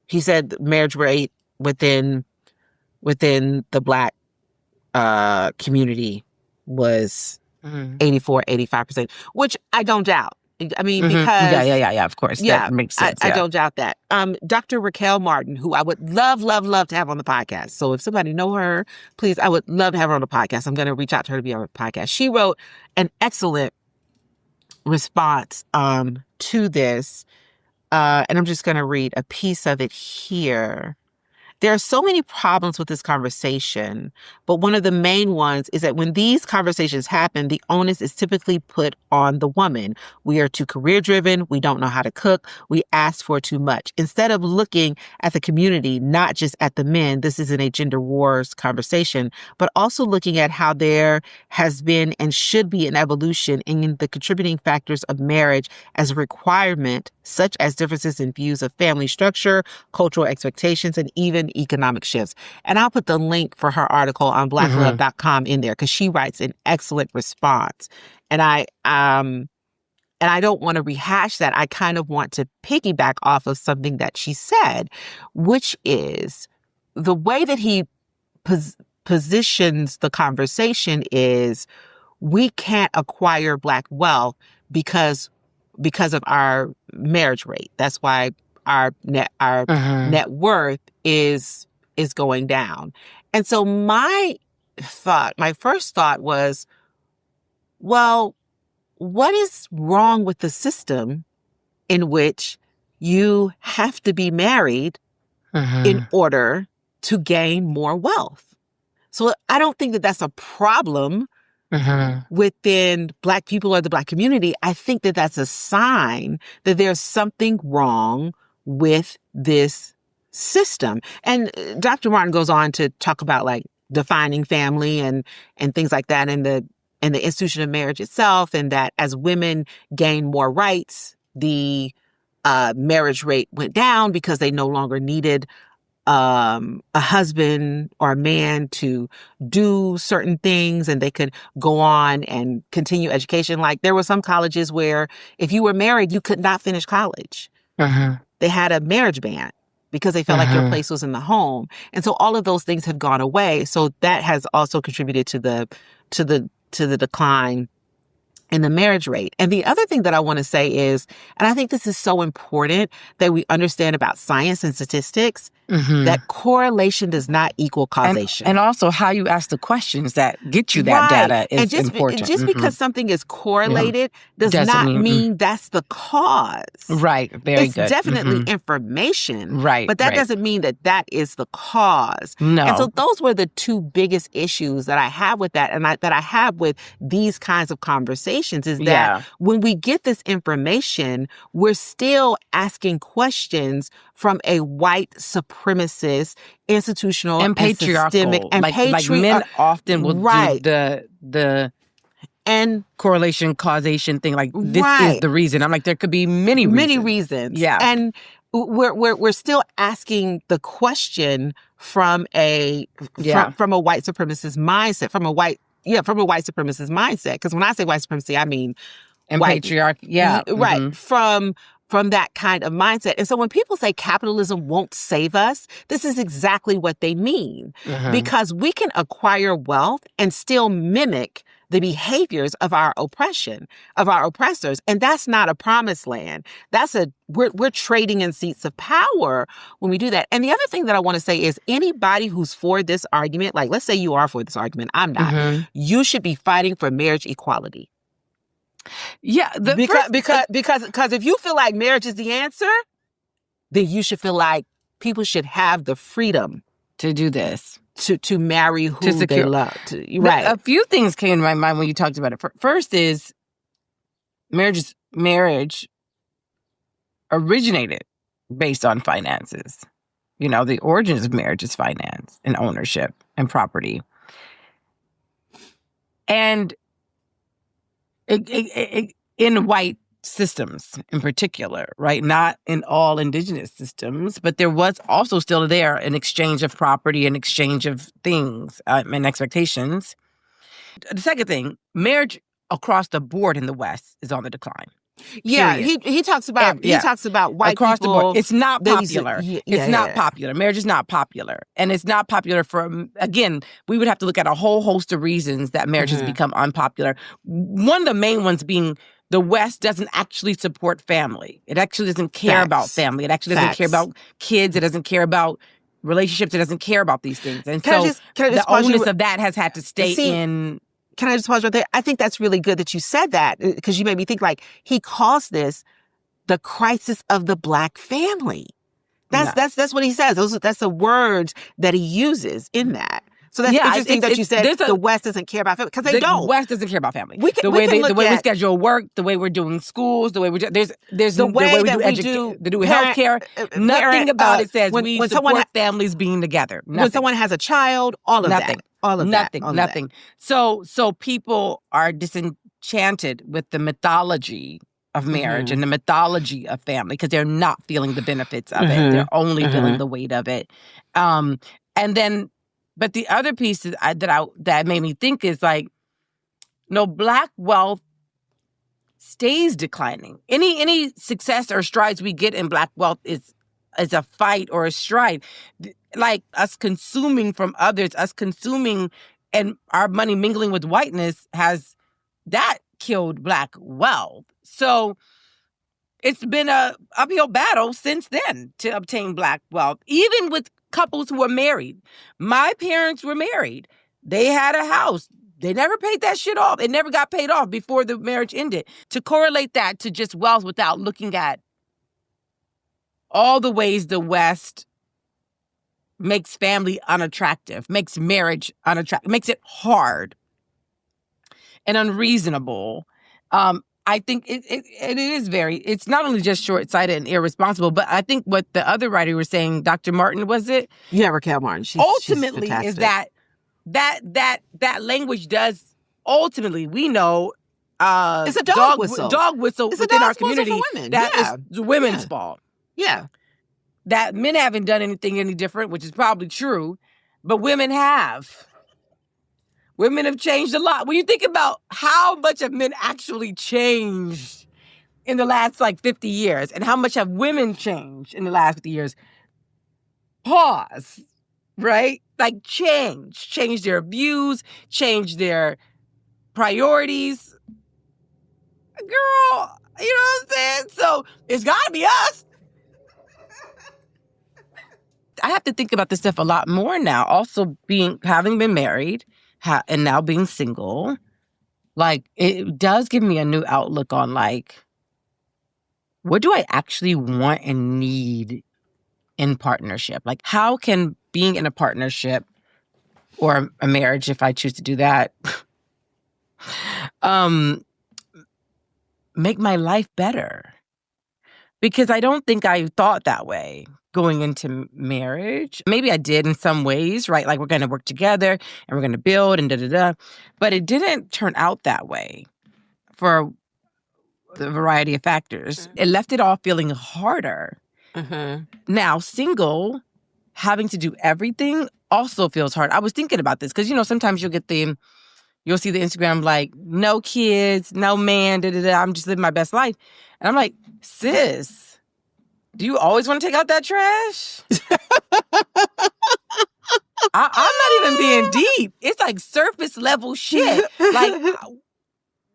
He said the marriage rate within the Black community was 84-85%, which I don't doubt. I mean, because yeah, of course, that makes sense. I don't doubt that. Dr. Raquel Martin, who I would love to have on the podcast. So if somebody know her, please, I would love to have her on the podcast. I'm going to reach out to her to be on the podcast. She wrote an excellent response to this, and I'm just going to read a piece of it here. There are so many problems with this conversation, but one of the main ones is that when these conversations happen, the onus is typically put on the woman. We are too career-driven. We don't know how to cook. We ask for too much. Instead of looking at the community, not just at the men, this isn't a gender wars conversation, but also looking at how there has been and should be an evolution in the contributing factors of marriage as a requirement, such as differences in views of family structure, cultural expectations, and even economic shifts. And I'll put the link for her article on blacklove.com in there, because she writes an excellent response. And I don't want to rehash that. I kind of want to piggyback off of something that she said, which is the way that he positions the conversation is we can't acquire Black wealth because of our marriage rate. That's why our net worth is going down. And so my first thought was, well, what is wrong with the system in which you have to be married in order to gain more wealth? So I don't think that that's a problem within Black people or the Black community. I think that that's a sign that there's something wrong with this system. And Dr. Martin goes on to talk about like defining family and things like that, and the institution of marriage itself, and that as women gain more rights, the marriage rate went down because they no longer needed a husband or a man to do certain things, and they could go on and continue education. Like there were some colleges where if you were married, you could not finish college. They had a marriage ban because they felt like your place was in the home. And so all of those things have gone away. So that has also contributed to the decline in the marriage rate. And the other thing that I want to say is, and I think this is so important that we understand about science and statistics, that correlation does not equal causation. And also how you ask the questions that get you that data is important. Just because something is correlated does not mean that's the cause. Right. Very good. It's definitely information. Right. But that doesn't mean that is the cause. No. And so those were the two biggest issues that I have with that, and that I have with these kinds of conversations, is that when we get this information, we're still asking questions from a white supremacist, institutional, and patriarchal, systemic, and like men often will do the correlation causation thing. Like this is the reason. I'm like, there could be many reasons. Yeah, and we're still asking the question from a from a white supremacist mindset, from a white supremacist mindset. Because when I say white supremacy, I mean and white patriarchy. right? From from that kind of mindset. And so when people say capitalism won't save us, this is exactly what they mean. Because we can acquire wealth and still mimic the behaviors of our oppression, of our oppressors. And that's not a promised land. We're trading in seats of power when we do that. And the other thing that I want to say is anybody who's for this argument, like let's say you are for this argument, I'm not, you should be fighting for marriage equality. Yeah. Because if you feel like marriage is the answer, then you should feel like people should have the freedom to do this. To marry who they love. Right. A few things came to my mind when you talked about it. First is marriage originated based on finances. You know, the origins of marriage is finance and ownership and property. And in white systems in particular, right? Not in all indigenous systems, but there was also still there an exchange of property, an exchange of things and expectations. The second thing, marriage across the board in the West is on the decline. Yeah, he talks about white across people. The board. It's not popular. It's not popular. Marriage is not popular. And it's not popular for, again, we would have to look at a whole host of reasons that marriage has become unpopular. One of the main ones being the West doesn't actually support family. It actually doesn't care about family. It actually doesn't care about kids. It doesn't care about relationships. It doesn't care about these things. And the onus of that has had to stay in. Can I just pause right there? I think that's really good that you said that because you made me think like he calls this the crisis of the Black family. That's what he says. That's the words that he uses in that. So that's interesting that you said the West doesn't care about family because they don't. The West doesn't care about family. The way we schedule work, the way we're doing schools, the way we do the way we do healthcare. Nothing about it says we support families being together. Nothing. When someone has a child, all of that. All of nothing, that. Nothing. So people are disenchanted with the mythology of marriage and the mythology of family because they're not feeling the benefits of it. They're only feeling the weight of it. And then, but the other piece that made me think is like, no, Black wealth stays declining. Any success or strides we get in Black wealth is a fight or a stride. Like us consuming from others, us consuming and our money mingling with whiteness that killed Black wealth. So it's been a uphill battle since then to obtain Black wealth, even with couples who are married. My parents were married. They had a house. They never paid that shit off. It never got paid off before the marriage ended. To correlate that to just wealth without looking at all the ways the West makes family unattractive, makes marriage unattractive, makes it hard and unreasonable. I think it is it's not only just short-sighted and irresponsible, but I think what the other writer was saying, Dr. Martin, was it? Yeah, Raquel Martin. Ultimately, she's is that language does, ultimately, we know, it's a dog whistle. Dog whistle it's within a dog our community. For women. That is the women's fault. Yeah. That men haven't done anything any different, which is probably true, but women have. Women have changed a lot. When you think about how much have men actually changed in the last 50 years and how much have women changed in the last 50 years, pause, right? Change their views, change their priorities. Girl, you know what I'm saying? So it's gotta be us. I have to think about this stuff a lot more now. Also having been married and now being single, it does give me a new outlook on what do I actually want and need in partnership? How can being in a partnership or a marriage, if I choose to do that, make my life better? Because I don't think I thought that way going into marriage. Maybe I did in some ways, right? We're going to work together and we're going to build and da-da-da. But it didn't turn out that way for the variety of factors. It left it all feeling harder. Now, single, having to do everything also feels hard. I was thinking about this because, sometimes you'll get the you'll see the Instagram like, no kids, no man, I'm just living my best life. And I'm like, sis, do you always want to take out that trash? I'm not even being deep. It's like surface level shit. Like,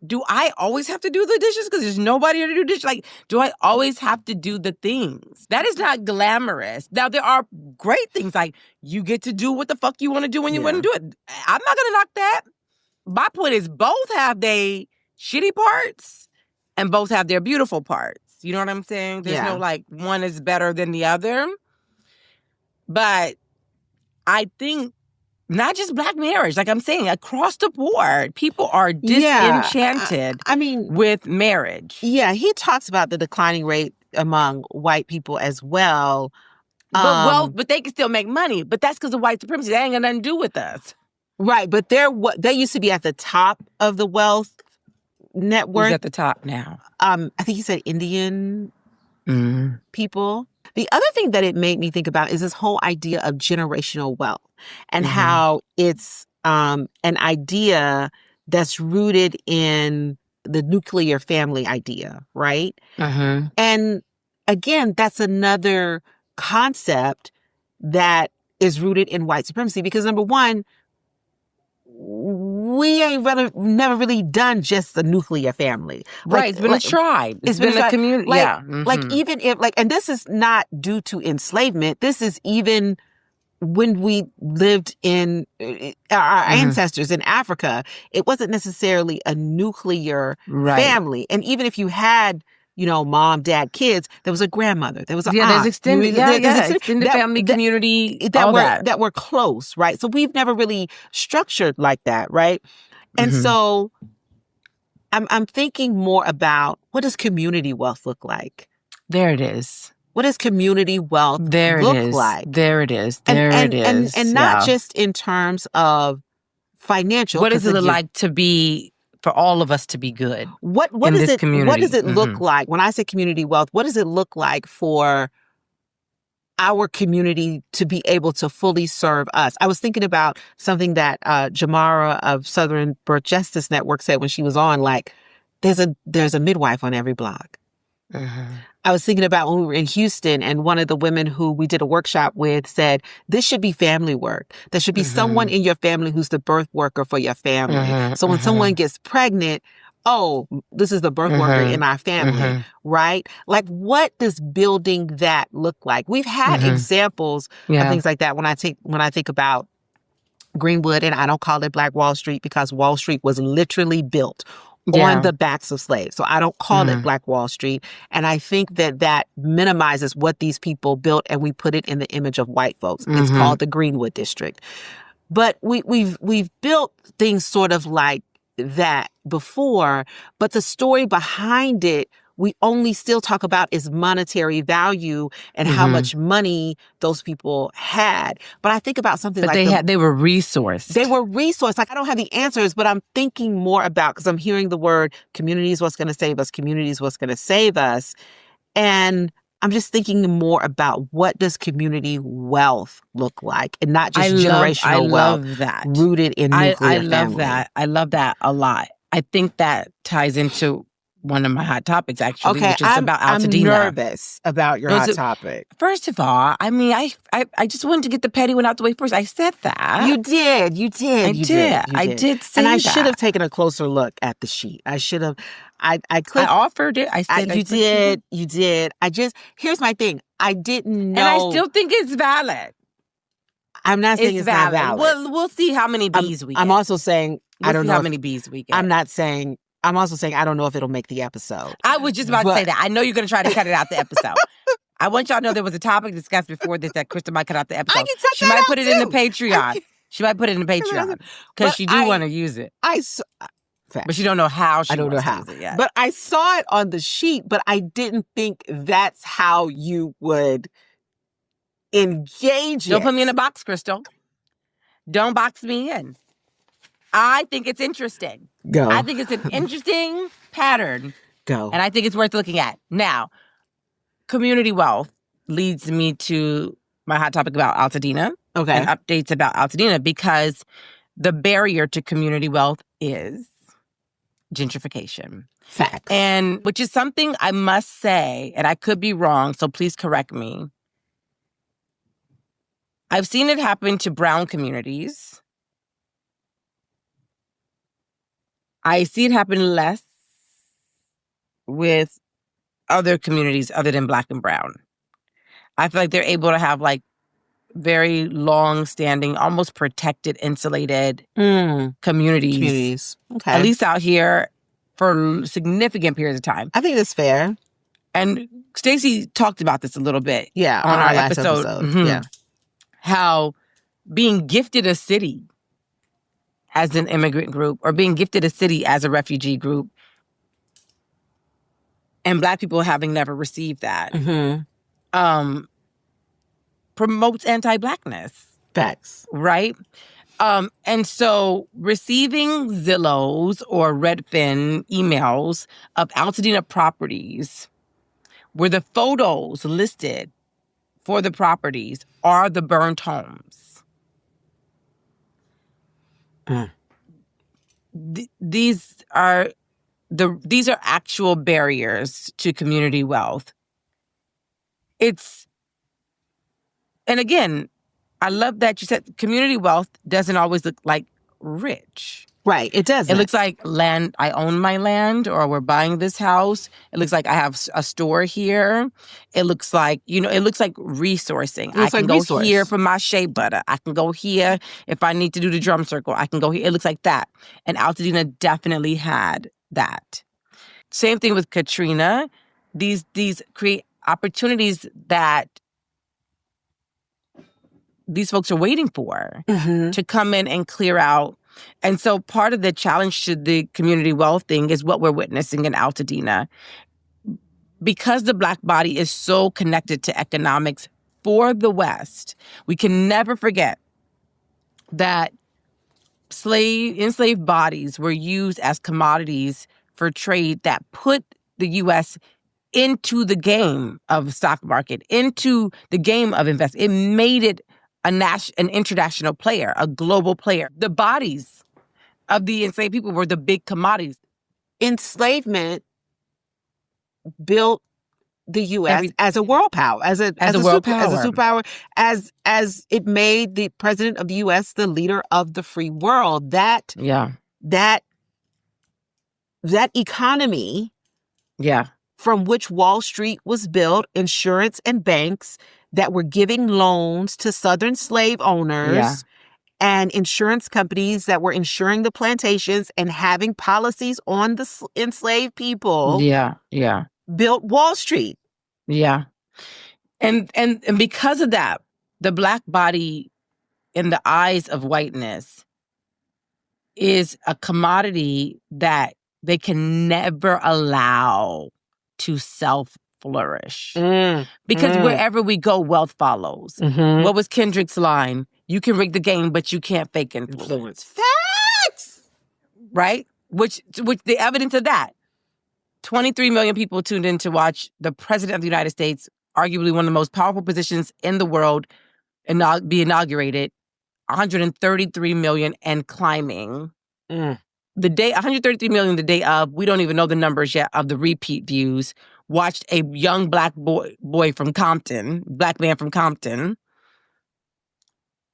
do I always have to do the dishes because there's nobody here to do dishes? Like, do I always have to do the things? That is not glamorous. Now, there are great things like you get to do what the fuck you want to do when you want to do it. I'm not going to knock that. My point is both have their shitty parts and both have their beautiful parts. You know what I'm saying? There's no like one is better than the other. But I think not just Black marriage, like I'm saying, across the board, people are disenchanted with marriage. Yeah, he talks about the declining rate among white people as well. But they can still make money. But that's because of white supremacy. That ain't got nothing to do with us. Right, but they used to be at the top of the wealth network. Who's at the top now? I think he said Indian people. The other thing that it made me think about is this whole idea of generational wealth and how it's an idea that's rooted in the nuclear family idea, right? And again, that's another concept that is rooted in white supremacy because number one, we ain't never really done just a nuclear family. Right, it's been a tribe. It's been a community. Like even if and this is not due to enslavement. This is even when we lived in our ancestors in Africa. It wasn't necessarily a nuclear family. And even if you had, mom, dad, kids, there was a grandmother, there was an aunt. There's extended, extended family community, that were close, right? So we've never really structured like that, right? And so I'm thinking more about what does community wealth look like? There it is. What does community wealth look like? There it is. It is. And not just in terms of financial. What does it look like to be for all of us to be good? What does it look like when I say community wealth? What does it look like for our community to be able to fully serve us? I was thinking about something that Jamara of Southern Birth Justice Network said when she was on. Like, there's a midwife on every block. I was thinking about when we were in Houston and one of the women who we did a workshop with said, this should be family work. There should be someone in your family who's the birth worker for your family. So when someone gets pregnant, oh, this is the birth worker in our family, right? Like, what does building that look like? We've had examples of things like that when I think about Greenwood, and I don't call it Black Wall Street because Wall Street was literally built on the backs of slaves. So I don't call it Black Wall Street. And I think that minimizes what these people built and we put it in the image of white folks. It's called the Greenwood District. But we've built things sort of like that before, but the story behind it, we only still talk about is monetary value and how much money those people had. But I think about something they were resourced. They were resourced. Like, I don't have the answers, but I'm thinking more about, because I'm hearing the word community is what's going to save us. Community is what's going to save us. And I'm just thinking more about what does community wealth look like, and not just generational wealth rooted in nuclear family. I love that a lot. I think that ties into one of my hot topics, actually, which is about Altadena. I'm nervous about your hot topic. First of all, I just wanted to get the petty one out the way first. I said that. You did. I did say that. And I should have taken a closer look at the sheet. I should have. I clicked. I offered it. I said you did. Here's my thing. I didn't know. And I still think it's valid. I'm not saying it's not valid. We'll see how many B's we get. I'm also saying, I don't know how many B's we get. I'm also saying I don't know if it'll make the episode. I was just about to say that. I know you're going to try to cut it out the episode. I want y'all to know there was a topic discussed before this that Krista might cut out the episode. She might put it in the Patreon. She might put it in the Patreon because she do want to use it. But she don't know how she wants to use it yet. But I saw it on the sheet, but I didn't think that's how you would engage it. Don't put me in a box, Crystal. Don't box me in. I think it's interesting. Go. I think it's an interesting pattern. Go. And I think it's worth looking at. Now, community wealth leads me to my hot topic about Altadena. Okay. And updates about Altadena, because the barrier to community wealth is gentrification. Facts. And which is something I must say, and I could be wrong, so please correct me. I've seen it happen to brown communities. I see it happen less with other communities other than Black and brown. I feel like they're able to have like very long-standing, almost protected, insulated communities. Okay. At least out here for significant periods of time. I think that's fair. And Stacey talked about this a little bit. Yeah, on our last episode. Mm-hmm. Yeah. How being gifted a city as an immigrant group or being gifted a city as a refugee group and Black people having never received that promotes anti-Blackness. Facts. Right? And so receiving Zillows or Redfin emails of Altadena properties where the photos listed for the properties are the burnt homes. These are actual barriers to community wealth. And again, I love that you said community wealth doesn't always look like rich. Right, it doesn't. It looks like land, I own my land, or we're buying this house. It looks like I have a store here. It looks like, it looks like resourcing. I can go here for my shea butter. I can go here if I need to do the drum circle. I can go here. It looks like that. And Altadena definitely had that. Same thing with Katrina. These create opportunities that these folks are waiting for to come in and clear out. And so part of the challenge to the community wealth thing is what we're witnessing in Altadena. Because the Black body is so connected to economics for the West, we can never forget that enslaved bodies were used as commodities for trade that put the U.S. into the game of the stock market, into the game of investment. It made it an international player, a global player. The bodies of the enslaved people were the big commodities. Enslavement built the U.S. as a world power, as a superpower, as it made the president of the U.S. the leader of the free world. That economy, from which Wall Street was built, insurance and banks that were giving loans to Southern slave owners and insurance companies that were insuring the plantations and having policies on the enslaved people. Built Wall Street. And because of that, the Black body in the eyes of whiteness is a commodity that they can never allow to self-flourish. Because wherever we go, wealth follows. What was Kendrick's line? You can rig the game, but you can't fake influence. Facts! Right? Which the evidence of that. 23 million people tuned in to watch the President of the United States, arguably one of the most powerful positions in the world, be inaugurated. 133 million and climbing. The day 133 million the day of, we don't even know the numbers yet of the repeat views, watched a young Black boy from Compton, Black man from Compton,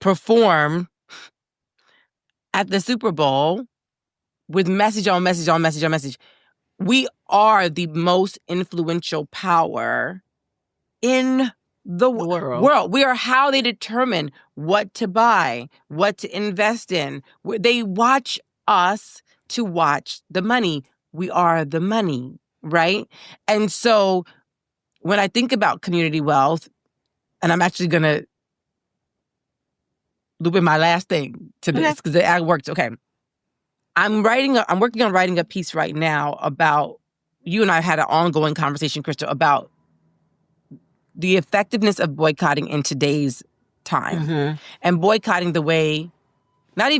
perform at the Super Bowl with message on message on message on message. We are the most influential power in the world. We are how they determine what to buy, what to invest in. They watch us to watch the money. We are the money, right? And so when I think about community wealth, and I'm actually going to loop in my last thing to this because it worked. Okay. I'm working on writing a piece right now about, you and I had an ongoing conversation, Crystal, about the effectiveness of boycotting in today's time. And boycotting the way, not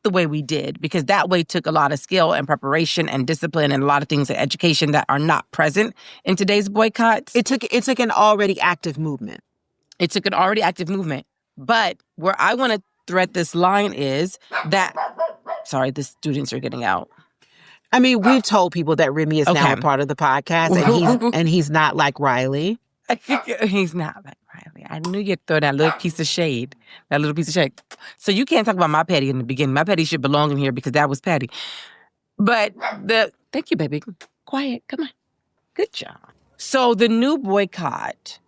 the way we did, because that way took a lot of skill and preparation and discipline and a lot of things in education that are not present in today's boycotts. It took an already active movement. But where I want to thread this line is that, sorry, the students are getting out. I mean, we've told people that Remy is now a Okay. part of the podcast, and he's not like Riley. He's not like Riley. I knew you'd throw that little piece of shade. That little piece of shade. So you can't talk about my petty in the beginning. My petty should belong in here because that was petty. But thank you, baby. Quiet. Come on. Good job. So the new boycott,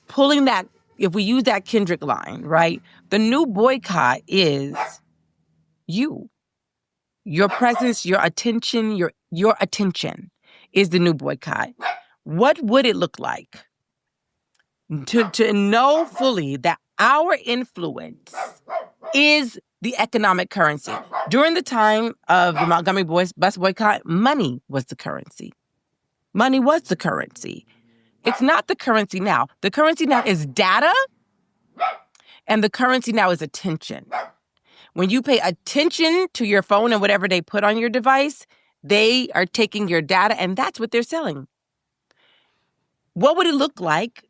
pulling that, if we use that Kendrick line, right? The new boycott is you. Your presence, your attention, your attention is the new boycott. What would it look like to know fully that our influence is the economic currency? During the time of the Montgomery bus boycott, money was the currency. Money was the currency. It's not the currency now. The currency now is data, and the currency now is attention. When you pay attention to your phone and whatever they put on your device, they are taking your data, and that's what they're selling. What would it look like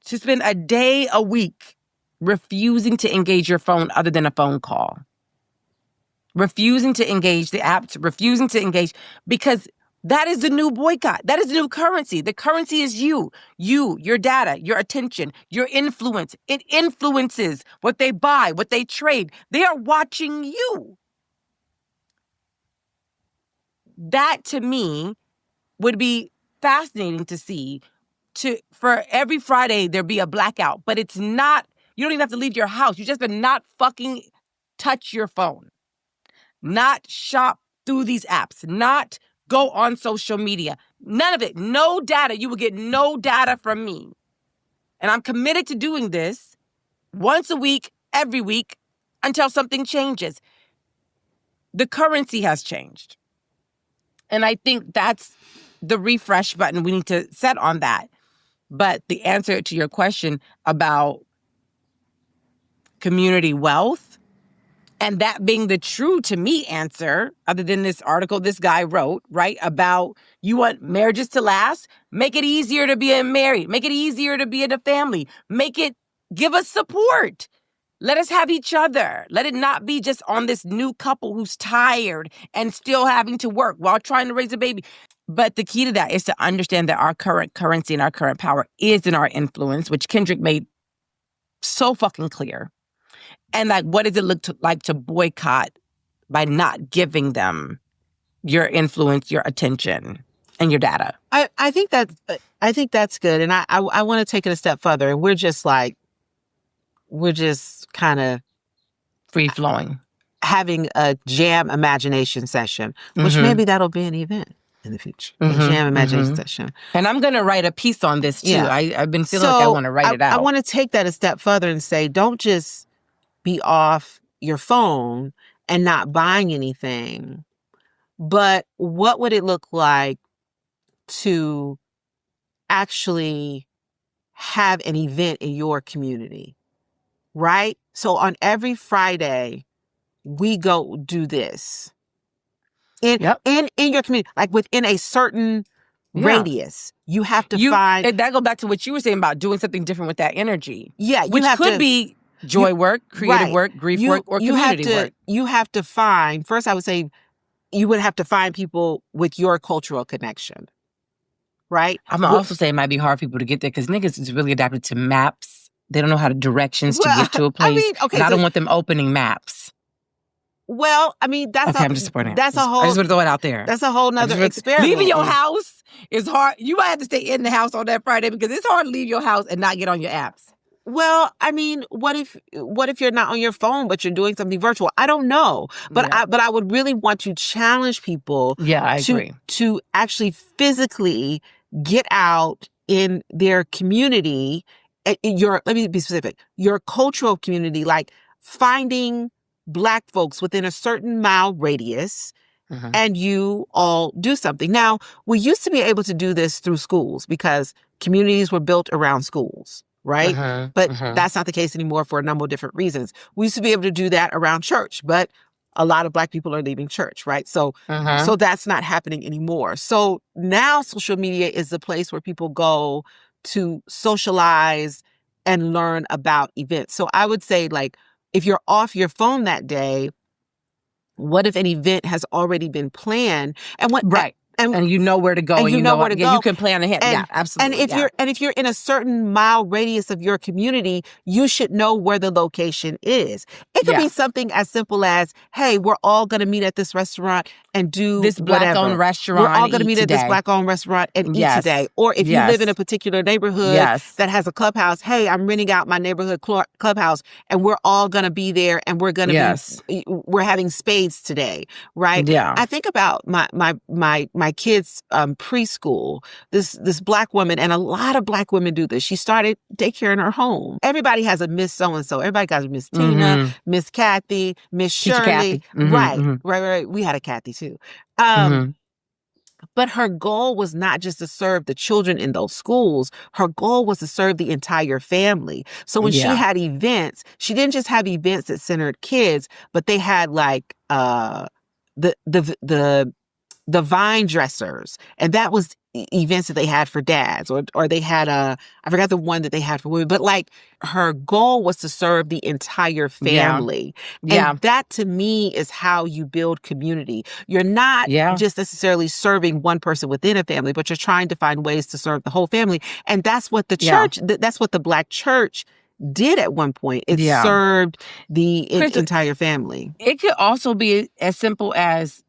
to spend a day a week refusing to engage your phone other than a phone call? Refusing to engage the apps, refusing to engage, because that is the new boycott. That is the new currency. The currency is you, your data, your attention, your influence. It influences what they buy, what they trade. They are watching you. That, to me, would be fascinating to see. For every Friday, there be a blackout. But it's not, you don't even have to leave your house. You just better not fucking touch your phone. Not shop through these apps. Not go on social media. None of it. No data. You will get no data from me. And I'm committed to doing this once a week, every week, until something changes. The currency has changed. And I think that's the refresh button we need to set on that. But the answer to your question about community wealth, and that being the true, to me, answer, other than this article this guy wrote, right, about you want marriages to last? Make it easier to be married. Make it easier to be in a family. Give us support. Let us have each other. Let it not be just on this new couple who's tired and still having to work while trying to raise a baby. But the key to that is to understand that our current currency and our current power is in our influence, which Kendrick made so fucking clear. And like, what does it look like to boycott by not giving them your influence, your attention, and your data? I think that's good, and I want to take it a step further. And we're just kind of free flowing, having a jam imagination session, which maybe that'll be an event in the future. A jam imagination session. And I'm going to write a piece on this too. Yeah. I've been feeling like I want to write it out. I want to take that a step further and say, don't just be off your phone and not buying anything, but what would it look like to actually have an event in your community, right? So on every Friday, we go do this in your community, like within a certain radius. You have to find. And that goes back to what you were saying about doing something different with that energy. Yeah, which could be joy work, creative work, grief work, or community work. You have to find, first I would say, you would have to find people with your cultural connection, right? I'm also saying it might be hard for people to get there because niggas is really adapted to maps. They don't know how to directions to get to a place. I mean, okay, and I don't want them opening maps. Well, I mean, I'm just pointing. That's a whole. I just want to throw it out there. That's a whole nother experiment. Leaving your house is hard. You might have to stay in the house on that Friday because it's hard to leave your house and not get on your apps. Well, I mean, what if you're not on your phone, but you're doing something virtual? I don't know. But I would really want to challenge people I agree. To actually physically get out in their community, let me be specific, your cultural community, like finding Black folks within a certain mile radius, and you all do something. Now, we used to be able to do this through schools because communities were built around schools. Right? But that's not the case anymore for a number of different reasons. We used to be able to do that around church, but a lot of Black people are leaving church, right? So that's not happening anymore. So now social media is the place where people go to socialize and learn about events. So I would say, like, if you're off your phone that day, what if an event has already been planned? And what Right. And you know where to go, and you know where to go. You can plan ahead. And, yeah, absolutely. And if you're in a certain mile radius of your community, you should know where the location is. It could be something as simple as, hey, we're all going to meet at this restaurant and do this Black-owned restaurant. We're all going to meet at this Black-owned restaurant and eat today. Or if you live in a particular neighborhood that has a clubhouse, hey, I'm renting out my neighborhood clubhouse, and we're all going to be there, and we're going to we're having spades today, right? Yeah. I think about my kids' preschool. This Black woman, and a lot of Black women do this. She started daycare in her home. Everybody has a Miss So-and-so. Everybody got a Miss Tina, Miss Kathy, Miss Shirley. Right. We had a Kathy too. But her goal was not just to serve the children in those schools. Her goal was to serve the entire family. So when she had events, she didn't just have events that centered kids, but they had like the vine dressers, and that was events that they had for dads, or they had I forgot the one that they had for women, but like her goal was to serve the entire family. And that to me is how you build community. You're not just necessarily serving one person within a family, but you're trying to find ways to serve the whole family. And that's what the church, that's what the Black church did at one point. It served the entire family. It could also be as simple as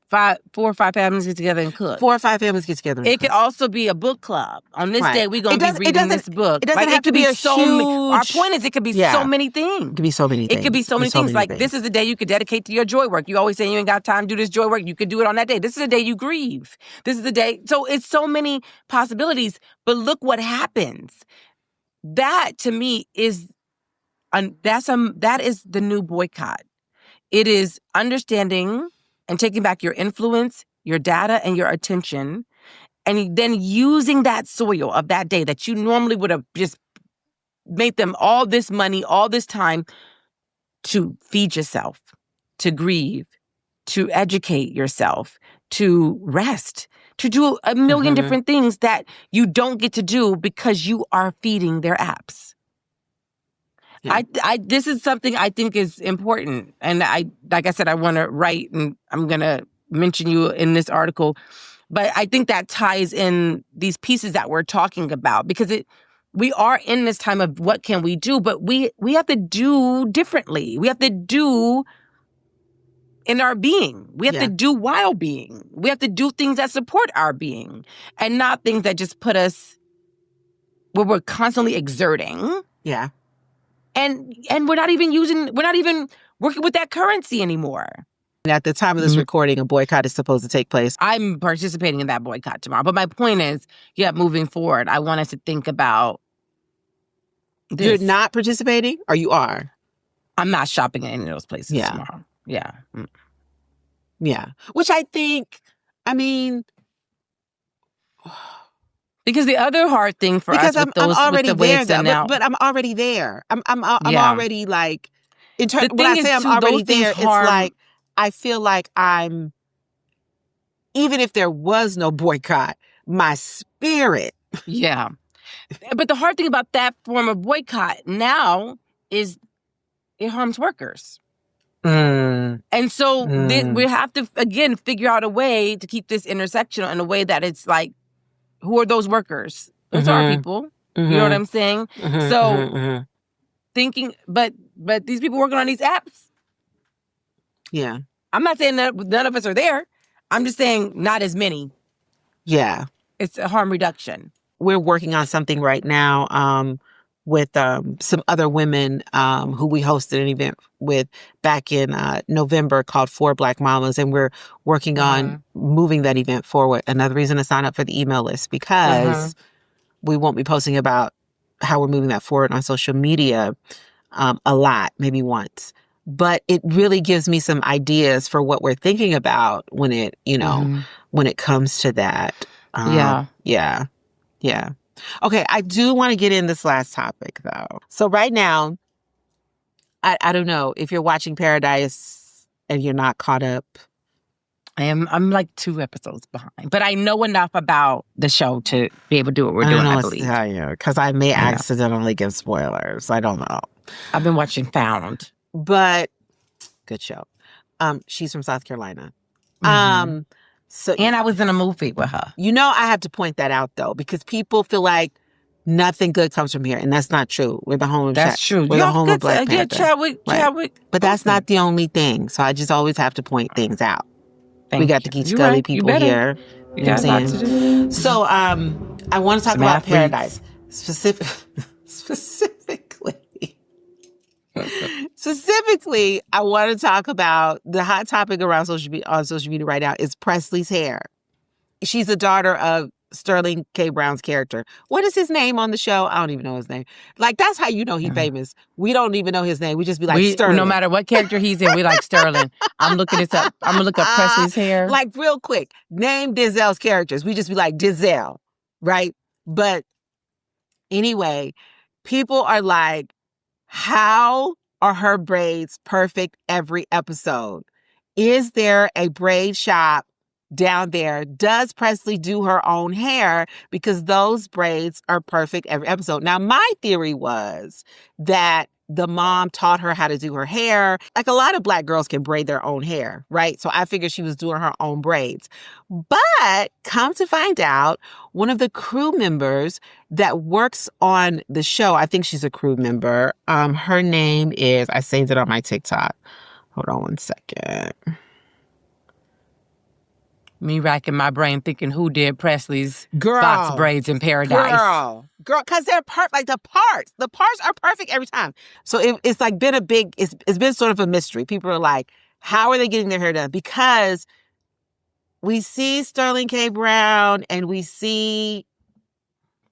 4 or 5 families get together and cook. 4 or 5 families get together and cook. It could also be a book club. On this day, we're going to be reading this book. It doesn't have to be a huge... Our point is, it could be so many things. It could be so many things. It could be so many things. Like, this is the day you could dedicate to your joy work. You always say you ain't got time to do this joy work. You could do it on that day. This is the day you grieve. This is the day. So it's so many possibilities. But look what happens. That, to me, is that is the new boycott. It is understanding and taking back your influence, your data, and your attention, and then using that soil of that day that you normally would have just made them all this money, all this time, to feed yourself, to grieve, to educate yourself, to rest, to do a million different things that you don't get to do because you are feeding their apps. Yeah. This is something I think is important. And like I said, I want to write, and I'm going to mention you in this article. But I think that ties in these pieces that we're talking about, because we are in this time of what can we do, but we have to do differently. We have to do in our being. We have to do while being. We have to do things that support our being, and not things that just put us where we're constantly exerting. Yeah. And we're not even working with that currency anymore. At the time of this recording, a boycott is supposed to take place. I'm participating in that boycott tomorrow. But my point is, moving forward, I want us to think about this. You're not participating, or you are? I'm not shopping at any of those places tomorrow. Yeah. Yeah. Which I think, I mean... Because the other hard thing for us with those, I'm already with the way there, it's done now, but I'm already there. I'm already like, when I say I'm already there, it's like I feel like I'm. Even if there was no boycott, my spirit. Yeah, but the hard thing about that form of boycott now is it harms workers. And so we have to again figure out a way to keep this intersectional in a way that it's like, who are those workers? Those are people. You know what I'm saying? So thinking, but these people working on these apps. Yeah. I'm not saying that none of us are there. I'm just saying not as many. Yeah. It's a harm reduction. We're working on something right now with some other women who we hosted an event with back in November called For Black Mamas. And we're working on moving that event forward. Another reason to sign up for the email list, because we won't be posting about how we're moving that forward on social media a lot, maybe once. But it really gives me some ideas for what we're thinking about when it, when it comes to that. Yeah. Okay, I do want to get in this last topic, though. So right now, I don't know if you're watching Paradise and you're not caught up. I'm like 2 episodes behind, but I know enough about the show to be able to do what we're I doing, don't know I what to believe. tell you because I may I know. accidentally give spoilers. I don't know. I've been watching Found. But good show. She's from South Carolina. Mhm. So And I was in a movie with her. you know, I have to point that out though, because people feel like nothing good comes from here, and that's not true. We're the home of That's true. We're the home of Black Panther. Chadwick. But that's not the only thing. So I just always have to point things out. We got the Geek Scully people here. You got a lot to do. So I want to talk about Paradise specifically. Specifically, I want to talk about the hot topic around social media right now is Presley's hair. She's the daughter of Sterling K. Brown's character. What is his name on the show? I don't even know his name. Like, that's how you know he's famous. We don't even know his name. We just be like, Sterling. No matter what character he's in, we like Sterling. I'm looking this up. I'm going to look up Presley's hair. Like, real quick, name Denzel's characters. We just be like, Denzel, right? But anyway, people are like, how are her braids perfect every episode? Is there a braid shop down there? Does Presley do her own hair? Because those braids are perfect every episode. Now, my theory was that the mom taught her how to do her hair. Like, a lot of Black girls can braid their own hair, right? So I figured she was doing her own braids. But come to find out, one of the crew members that works on the show, I think she's a crew member. Her name is, I saved it on my TikTok. Hold on one second. Me racking my brain thinking who did Presley's box braids in Paradise. Girl, because they're perfect. Like, the parts are perfect every time. So it's like been it's been sort of a mystery. People are like, how are they getting their hair done? Because we see Sterling K. Brown and we see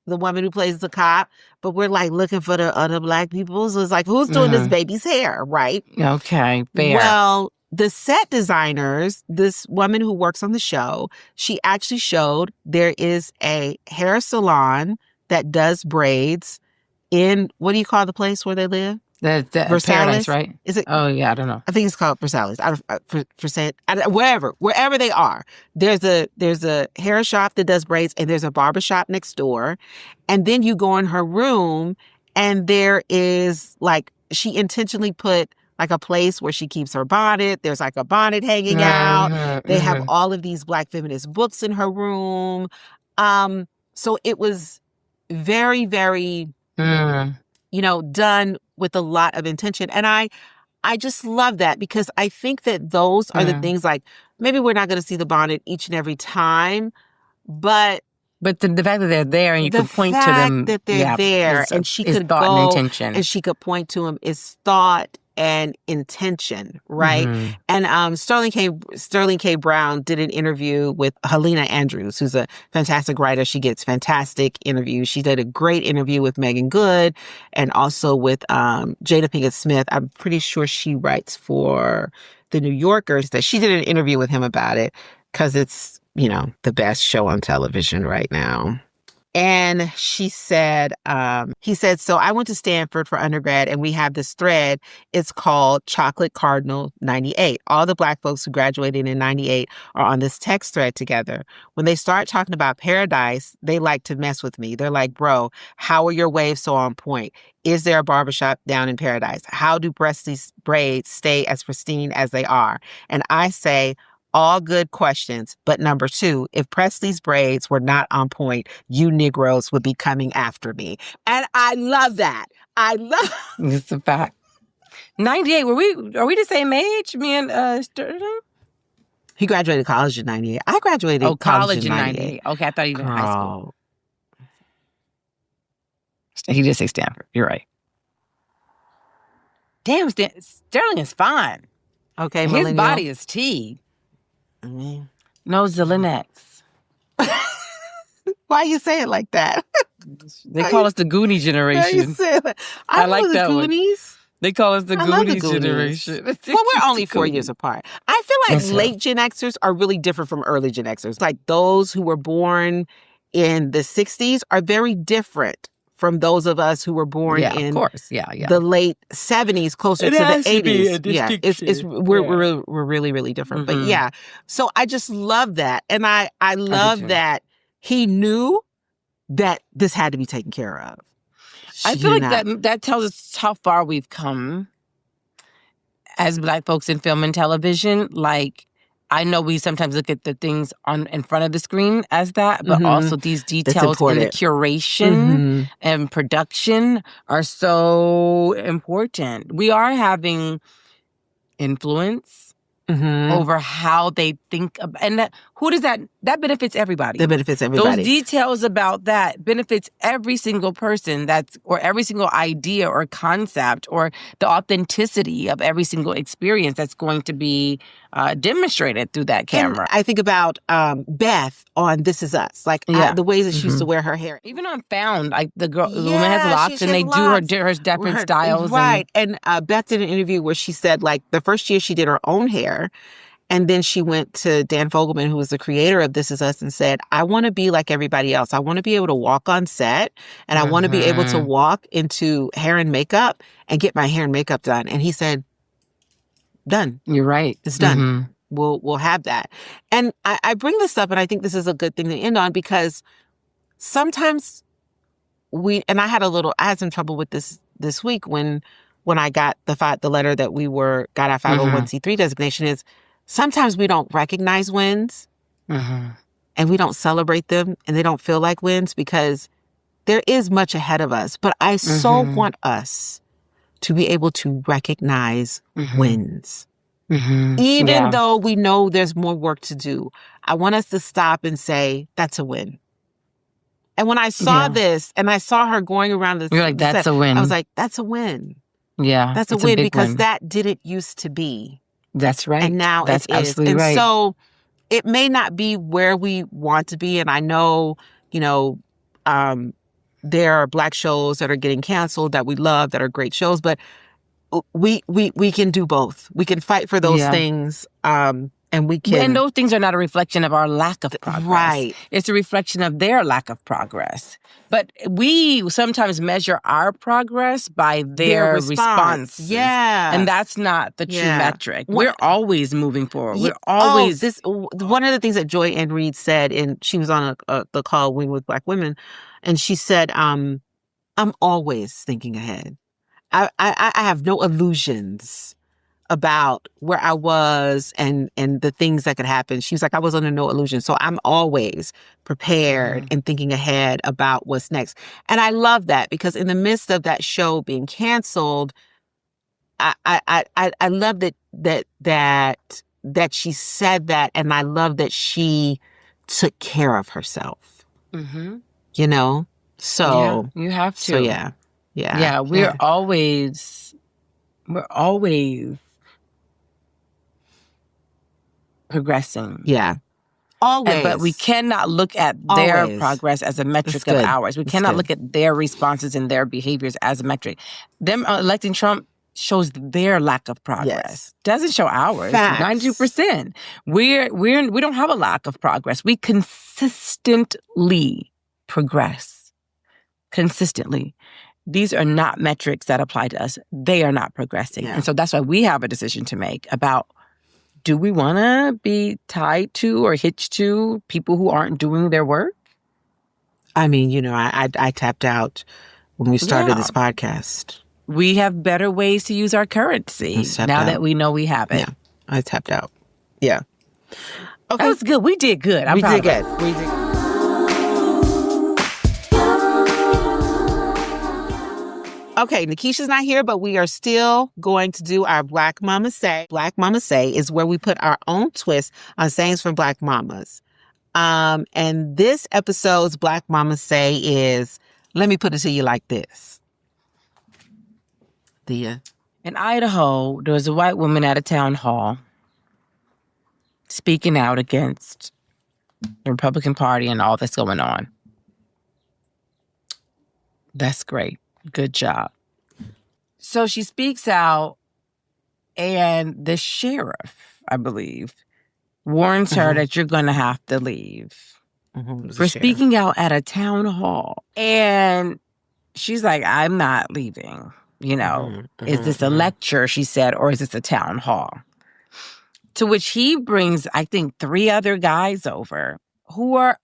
the woman who plays the cop, but we're like looking for the other Black people. So it's like, who's doing this baby's hair, right? Okay, fair. Well, the set designers, this woman who works on the show, she actually showed there is a hair salon that does braids in, what do you call the place where they live? Paradise, right? Is it? Oh, yeah, I don't know. I think it's called Versailles. Wherever they are, there's a hair shop that does braids, and there's a barber shop next door. And then you go in her room, and there is, like, she intentionally put like a place where she keeps her bonnet. There's like a bonnet hanging out. They have all of these Black feminist books in her room. So it was very, very, done with a lot of intention. And I just love that, because I think that those are the things, like, maybe we're not going to see the bonnet each and every time, but the fact that they're there and you can point to them. That they're there, and she could thought go and intention. And she could point to them is thought and intention, right? And Sterling K. Brown did an interview with Helena Andrews, who's a fantastic writer. She gets fantastic interviews. She did a great interview with Megan Good and also with Jada Pinkett Smith. I'm pretty sure she writes for The New Yorkers. That she did an interview with him about it because it's, the best show on television right now. And she said, he said, so I went to Stanford for undergrad, and we have this thread. It's called Chocolate Cardinal 98. All the Black folks who graduated in 98 are on this text thread together. When they start talking about Paradise, they like to mess with me. They're like, bro, how are your waves so on point? Is there a barbershop down in Paradise? How do Presley's braids stay as pristine as they are? And I say, all good questions. But number 2, if Presley's braids were not on point, you Negroes would be coming after me. And I love that. It's a fact. 98, are we the same age, me and Sterling? He graduated college in 98. I graduated college in 98. Okay, I thought you were in high school. He did say Stanford. You're right. Damn, Sterling is fine. Okay, his body is tea. No, Zillinex. Why you say it like that? They call us the Goonie generation. I like that Goonies. One. They call us the Goonie generation. Well, we're only 4 years apart. I feel like late Gen Xers are really different from early Gen Xers. Like, those who were born in the 60s are very different from those of us who were born Yeah, of in course. Yeah. the late 70s, closer It to the has to be 80s. a distinction. We're really, really different. But yeah, so I just love that. And I love too. that he knew that this had to be taken care of. I feel like that tells us how far we've come as Black folks in film and television. Like, I know we sometimes look at the things in front of the screen as that, but also these details in the curation and production are so important. We are having influence over how they think about, and who does that benefits everybody. That benefits everybody. Those details about that benefits every single person or every single idea or concept or the authenticity of every single experience that's going to be demonstrated through that camera. And I think about Beth on This Is Us, like the ways that she used to wear her hair. Even on Found, like the woman has locks and they do her different styles. Right. And Beth did an interview where she said, like, the first year she did her own hair, and then she went to Dan Fogelman, who was the creator of This Is Us, and said, I want to be like everybody else. I want to be able to walk on set, and I want to be able to walk into hair and makeup and get my hair and makeup done. And he said, done. You're right. It's done. We'll have that. And I bring this up, and I think this is a good thing to end on, because sometimes and I had some trouble with this week when I got the letter that we got our 501c3 designation, is sometimes we don't recognize wins and we don't celebrate them, and they don't feel like wins because there is much ahead of us. But I so want us to be able to recognize wins. Even though we know there's more work to do, I want us to stop and say, that's a win. And when I saw this and I saw her going around the You're like, that's set, a win. I was like, that's a win. Yeah. That's a win, because that didn't used to be. That's right. And now that's it is. Absolutely and right. so it may not be where we want to be. And I know, there are Black shows that are getting canceled that we love, that are great shows, but we can do both. We can fight for those things. And we can. And those things are not a reflection of our lack of progress. Right. It's a reflection of their lack of progress. But we sometimes measure our progress by their response. Yeah. And that's not the true metric. We're always moving forward. We're always. One of the things that Joy Ann Reid said, and she was on the call Win with Black Women, and she said, I'm always thinking ahead. I have no illusions about where I was and the things that could happen. She was like, I was under no illusion. So I'm always prepared and thinking ahead about what's next. And I love that, because in the midst of that show being canceled, I love that she said that, and I love that she took care of herself. So you have to. So yeah. We're always progressing. Yeah. Always. But we cannot look at their progress as a metric of ours. We cannot look at their responses and their behaviors as a metric. Them electing Trump shows their lack of progress. Doesn't show ours. Facts. 92%. We don't have a lack of progress. We consistently progress. Consistently. These are not metrics that apply to us. They are not progressing. And so that's why we have a decision to make about, do we want to be tied to or hitched to people who aren't doing their work? I mean, I tapped out when we started this podcast. We have better ways to use our currency now that we know we have it. Yeah, I tapped out. Yeah. Okay. That was good. We did good. We did good. Okay, Nikisha's not here, but we are still going to do our Black Mama Say. Black Mama Say is where we put our own twist on sayings from Black mamas. And this episode's Black Mama Say is, let me put it to you like this. In Idaho, there was a white woman at a town hall speaking out against the Republican Party and all that's going on. That's great. Good job. So she speaks out, and the sheriff, I believe, warns her that you're going to have to leave for speaking out at a town hall. And she's like, I'm not leaving. You know, is this a mhm. lecture, she said, or is this a town hall? To which he brings, I think, 3 other guys over who are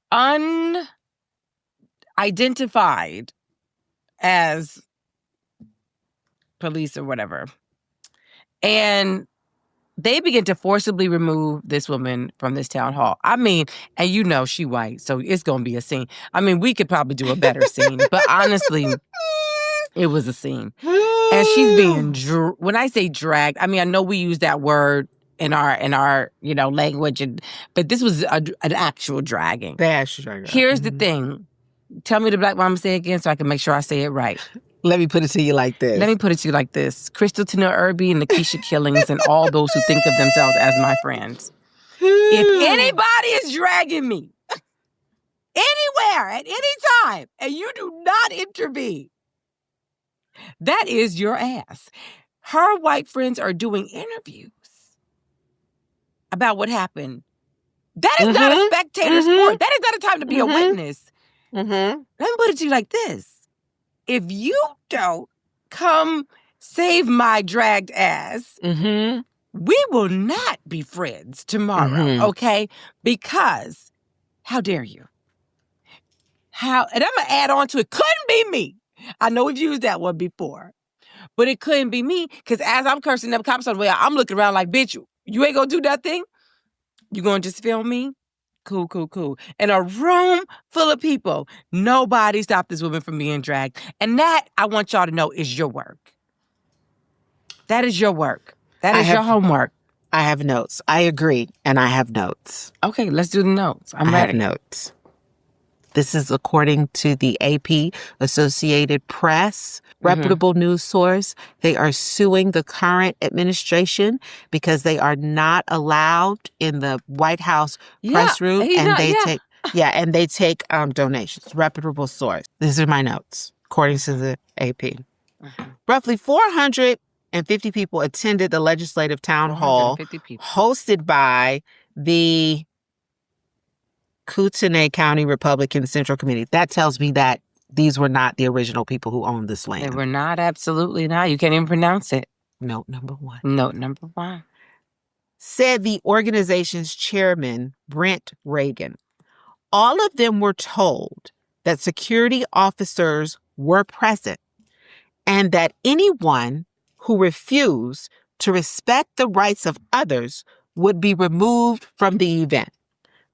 unidentified as police or whatever. And they begin to forcibly remove this woman from this town hall. I mean, and you know she white, so it's going to be a scene. I mean, we could probably do a better scene, but honestly, it was a scene. And she's being, when I say dragged, I mean, I know we use that word in our language, but this was an actual dragging. The actual dragging. Here's the thing. Tell me the Black Mama say again so I can make sure I say it right. Let me put it to you like this. Crystal Tina Irby and Lakeisha Killings and all those who think of themselves as my friends. If anybody is dragging me anywhere at any time and you do not intervene, that is your ass. Her white friends are doing interviews about what happened. That is not a spectator sport. That is not a time to be a witness. Let me put it to you like this. If you don't come save my dragged ass, we will not be friends tomorrow, okay? Because, how dare you? And I'm going to add on to it, couldn't be me. I know we've used that one before, but it couldn't be me because as I'm cursing them cops on the way out, I'm looking around like, bitch, you ain't going to do nothing? You going to just film me? Cool. In a room full of people, nobody stopped this woman from being dragged. And that, I want y'all to know, is your work. That is your work. That is your homework. I have notes. I agree, and I have notes. Okay, let's do the notes. I'm ready. I have notes. This is according to the AP, Associated Press, reputable news source. They are suing the current administration because they are not allowed in the White House press room, and they take donations. Reputable source. These are my notes, according to the AP. Roughly 450 people attended the legislative town hall hosted by the Kootenai County Republican Central Committee. That tells me that these were not the original people who owned this land. They were not, absolutely not. You can't even pronounce it. Note number one. Said the organization's chairman, Brent Reagan. All of them were told that security officers were present and that anyone who refused to respect the rights of others would be removed from the event.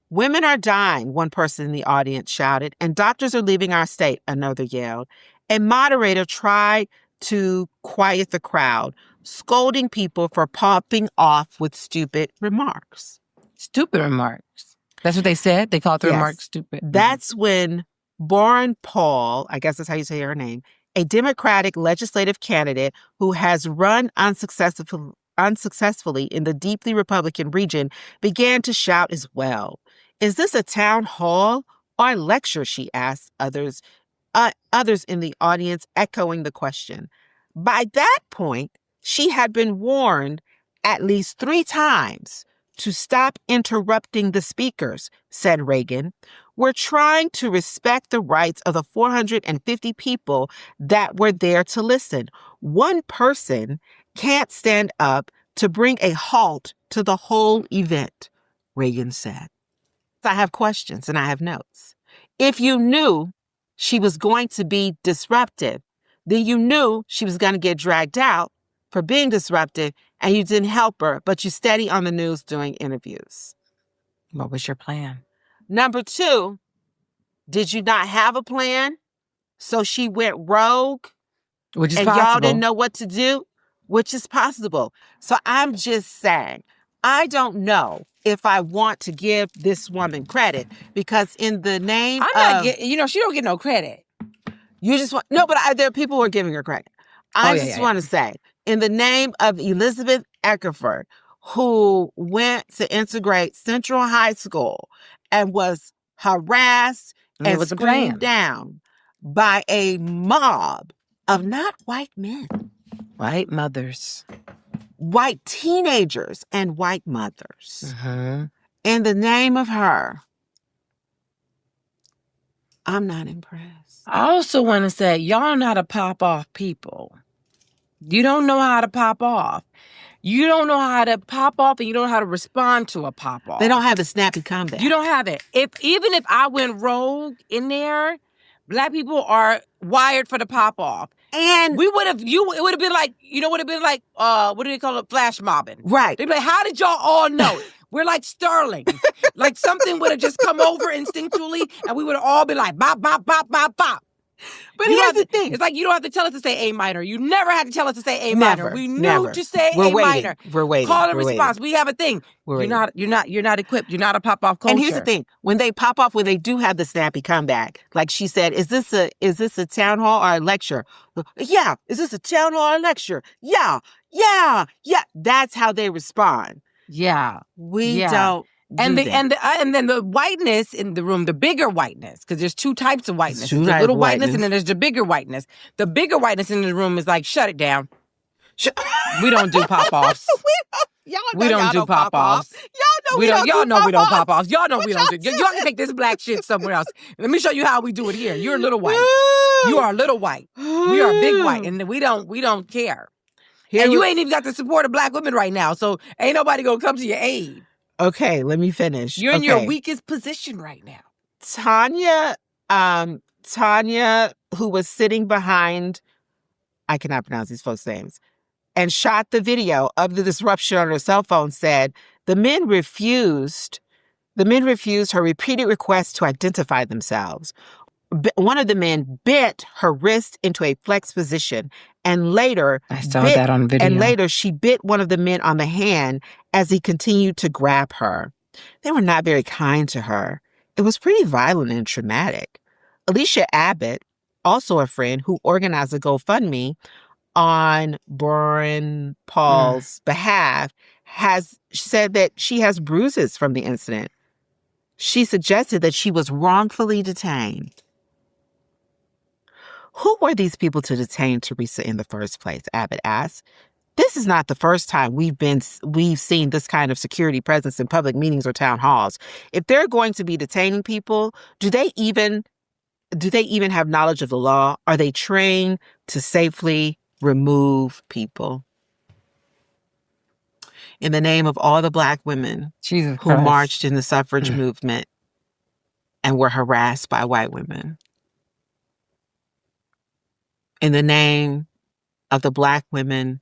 Women are dying, one person in the audience shouted, and doctors are leaving our state, another yelled. A moderator tried to quiet the crowd, scolding people for popping off with stupid remarks. Stupid remarks. That's what they said? They called the remarks stupid? That's when Baron Paul, I guess that's how you say her name, a Democratic legislative candidate who has run unsuccessfully in the deeply Republican region, began to shout as well. Is this a town hall or a lecture, she asked others in the audience echoing the question. By that point, she had been warned at least 3 times to stop interrupting the speakers, said Reagan. We're trying to respect the rights of the 450 people that were there to listen. One person can't stand up to bring a halt to the whole event, Reagan said. I have questions and I have notes. If you knew she was going to be disruptive, then you knew she was going to get dragged out for being disruptive and you didn't help her, but you steady on the news doing interviews. What was your plan? Number 2, did you not have a plan? So she went rogue? Which is and possible. Y'all didn't know what to do? Which is possible. So I'm just saying, I don't know if I want to give this woman credit because in the name she don't get no credit. You just want, no, but there are people who are giving her credit. I want to say, in the name of Elizabeth Eckerford, who went to integrate Central High School and was harassed and screamed down by a mob of not white men. White mothers. White teenagers and white mothers. In the name of her, I'm not impressed. I also want to say, y'all know how to pop off people. You don't know how to pop off. You don't know how to pop off, and you don't know how to respond to a pop off. They don't have a snappy comeback. You don't have it. Even if I went rogue in there, Black people are wired for the pop off. And it would have been like, what do they call it? Flash mobbing. Right. They'd be like, how did y'all all know? We're like Sterling. Like something would have just come over instinctually, and we would have all been like, bop, bop, bop, bop, bop. But here's the thing. It's like you don't have to tell us to say A minor. You never had to tell us to say A minor. We knew to say We're A waiting. minor. We're waiting. Call and response. We have a thing. You're not equipped. You're not a pop-off culture. And here's the thing. When they pop off, when they do have the snappy comeback, like she said, is this a town hall or a lecture? Yeah. Is this a town hall or a lecture? Yeah. Yeah. Yeah. That's how they respond. Yeah. We don't. And then the whiteness in the room, the bigger whiteness, because there's two types of whiteness. There's the little whiteness, and then there's the bigger whiteness. The bigger whiteness in the room is like, shut it down. We don't do pop-offs. We don't do pop-offs. Y'all know we don't pop-offs. Y'all know we don't do. Y'all can take this Black shit somewhere else. Let me show you how we do it here. You're a little white. You are a little white. We are big white, and we don't care. And you ain't even got the support of Black women right now, so ain't nobody gonna come to your aid. Okay, let me finish. You're in your weakest position right now. Tanya, who was sitting behind, I cannot pronounce these folks' names, and shot the video of the disruption on her cell phone, said the men refused her repeated requests to identify themselves. One of the men bent her wrist into a flex position, and later I saw that on video. And later she bit one of the men on the hand as he continued to grab her. They were not very kind to her. It was pretty violent and traumatic. Alicia Abbott, also a friend who organized a GoFundMe on Burren Paul's behalf, has said that she has bruises from the incident. She suggested that she was wrongfully detained. Who were these people to detain Teresa in the first place? Abbott asked. This is not the first time we've seen this kind of security presence in public meetings or town halls. If they're going to be detaining people, do they even have knowledge of the law? Are they trained to safely remove people? In the name of all the Black women who marched in the suffrage movement and were harassed by white women. In the name of the Black women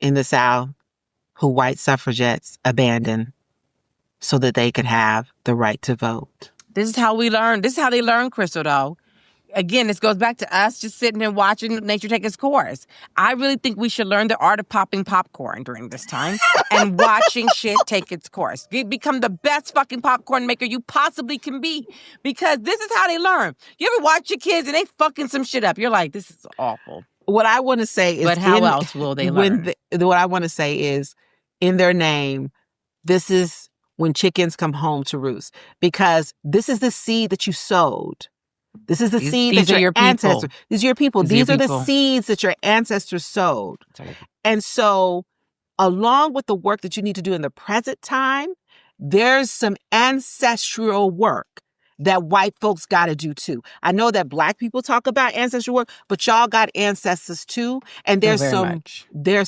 in the South who white suffragettes abandoned so that they could have the right to vote. This is how we learn. This is how they learn, Crystal, though. Again, this goes back to us just sitting and watching nature take its course. I really think we should learn the art of popping popcorn during this time and watching shit take its course. Become the best fucking popcorn maker you possibly can be, because this is how they learn. You ever watch your kids and they fucking some shit up? You're like, this is awful. What I want to say is... But how else will they learn? What I want to say is, in their name, this is when chickens come home to roost. Because this is the seed that you sowed. This is the seed that your ancestors... These are your people. These are the seeds that your ancestors sowed. Sorry. And so, along with the work that you need to do in the present time, there's some ancestral work that white folks got to do too. I know that Black people talk about ancestral work, but y'all got ancestors too. And there's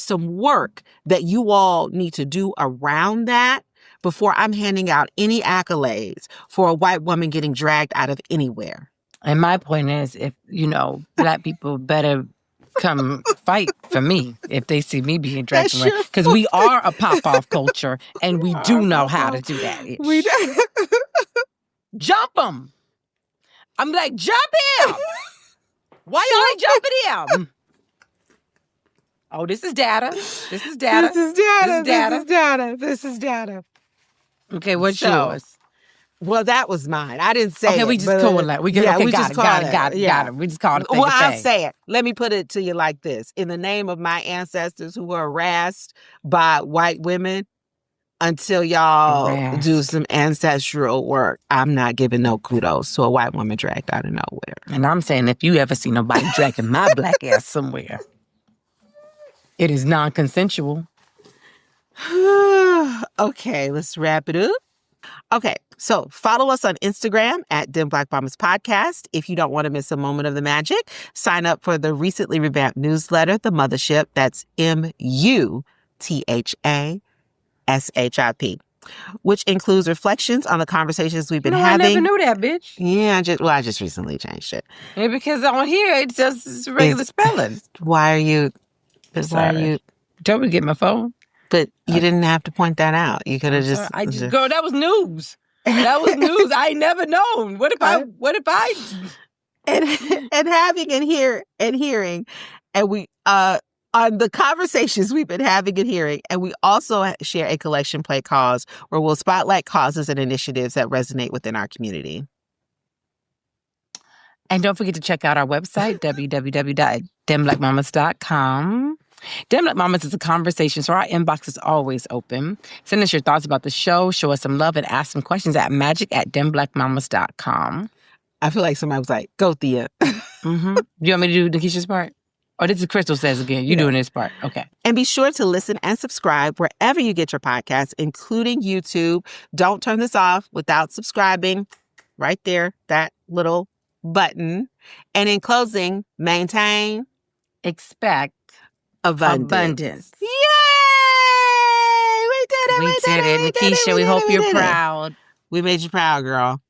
some work that you all need to do around that before I'm handing out any accolades for a white woman getting dragged out of anywhere. And my point is, if, Black people better come fight for me if they see me being dragged from her. Because we are a pop-off culture, and we do know how to do that. We do. Jump them. I'm like, jump him. Why y'all ain't jumping him? Oh, this is data. This is data. Okay, what's yours? Well, that was mine. I didn't say it. Okay, we just call it like. We just got it. We just called it. Well, I'll say it. Let me put it to you like this. In the name of my ancestors who were harassed by white women, until y'all do some ancestral work, I'm not giving no kudos to a white woman dragged out of nowhere. And I'm saying, if you ever see nobody dragging my Black ass somewhere, it is non-consensual. Okay, let's wrap it up. Okay, so follow us on Instagram at Dim Black Mamas Podcast. If you don't want to miss a moment of the magic, sign up for the recently revamped newsletter, The Mothership. That's MUTHASHIP, which includes reflections on the conversations we've been having. I never knew that, bitch. Yeah, I just recently changed it. Yeah, because on here it's just regular spelling. Why are you? Don't we get my phone? But you didn't have to point that out. You could have just. Girl, that was news. That was news. I ain't never known. What if I? And having and hearing, and we on the conversations we've been having and hearing, and we also share a collection play cause where we'll spotlight causes and initiatives that resonate within our community. And don't forget to check out our website, www.dimblackmamas.com. Dim Black Mamas is a conversation, so our inbox is always open. Send us your thoughts about the show, show us some love, and ask some questions at magic@dimblackmamas.com. I feel like somebody was like, go Thea. Mm-hmm. Do you want me to do Nikisha's part? Oh, this is Crystal says again. You're doing this part. Okay. And be sure to listen and subscribe wherever you get your podcasts, including YouTube. Don't turn this off without subscribing. Right there, that little button. And in closing, maintain, expect abundance. Yay! We did it. Nikisha, we hope you're proud. We made you proud, girl.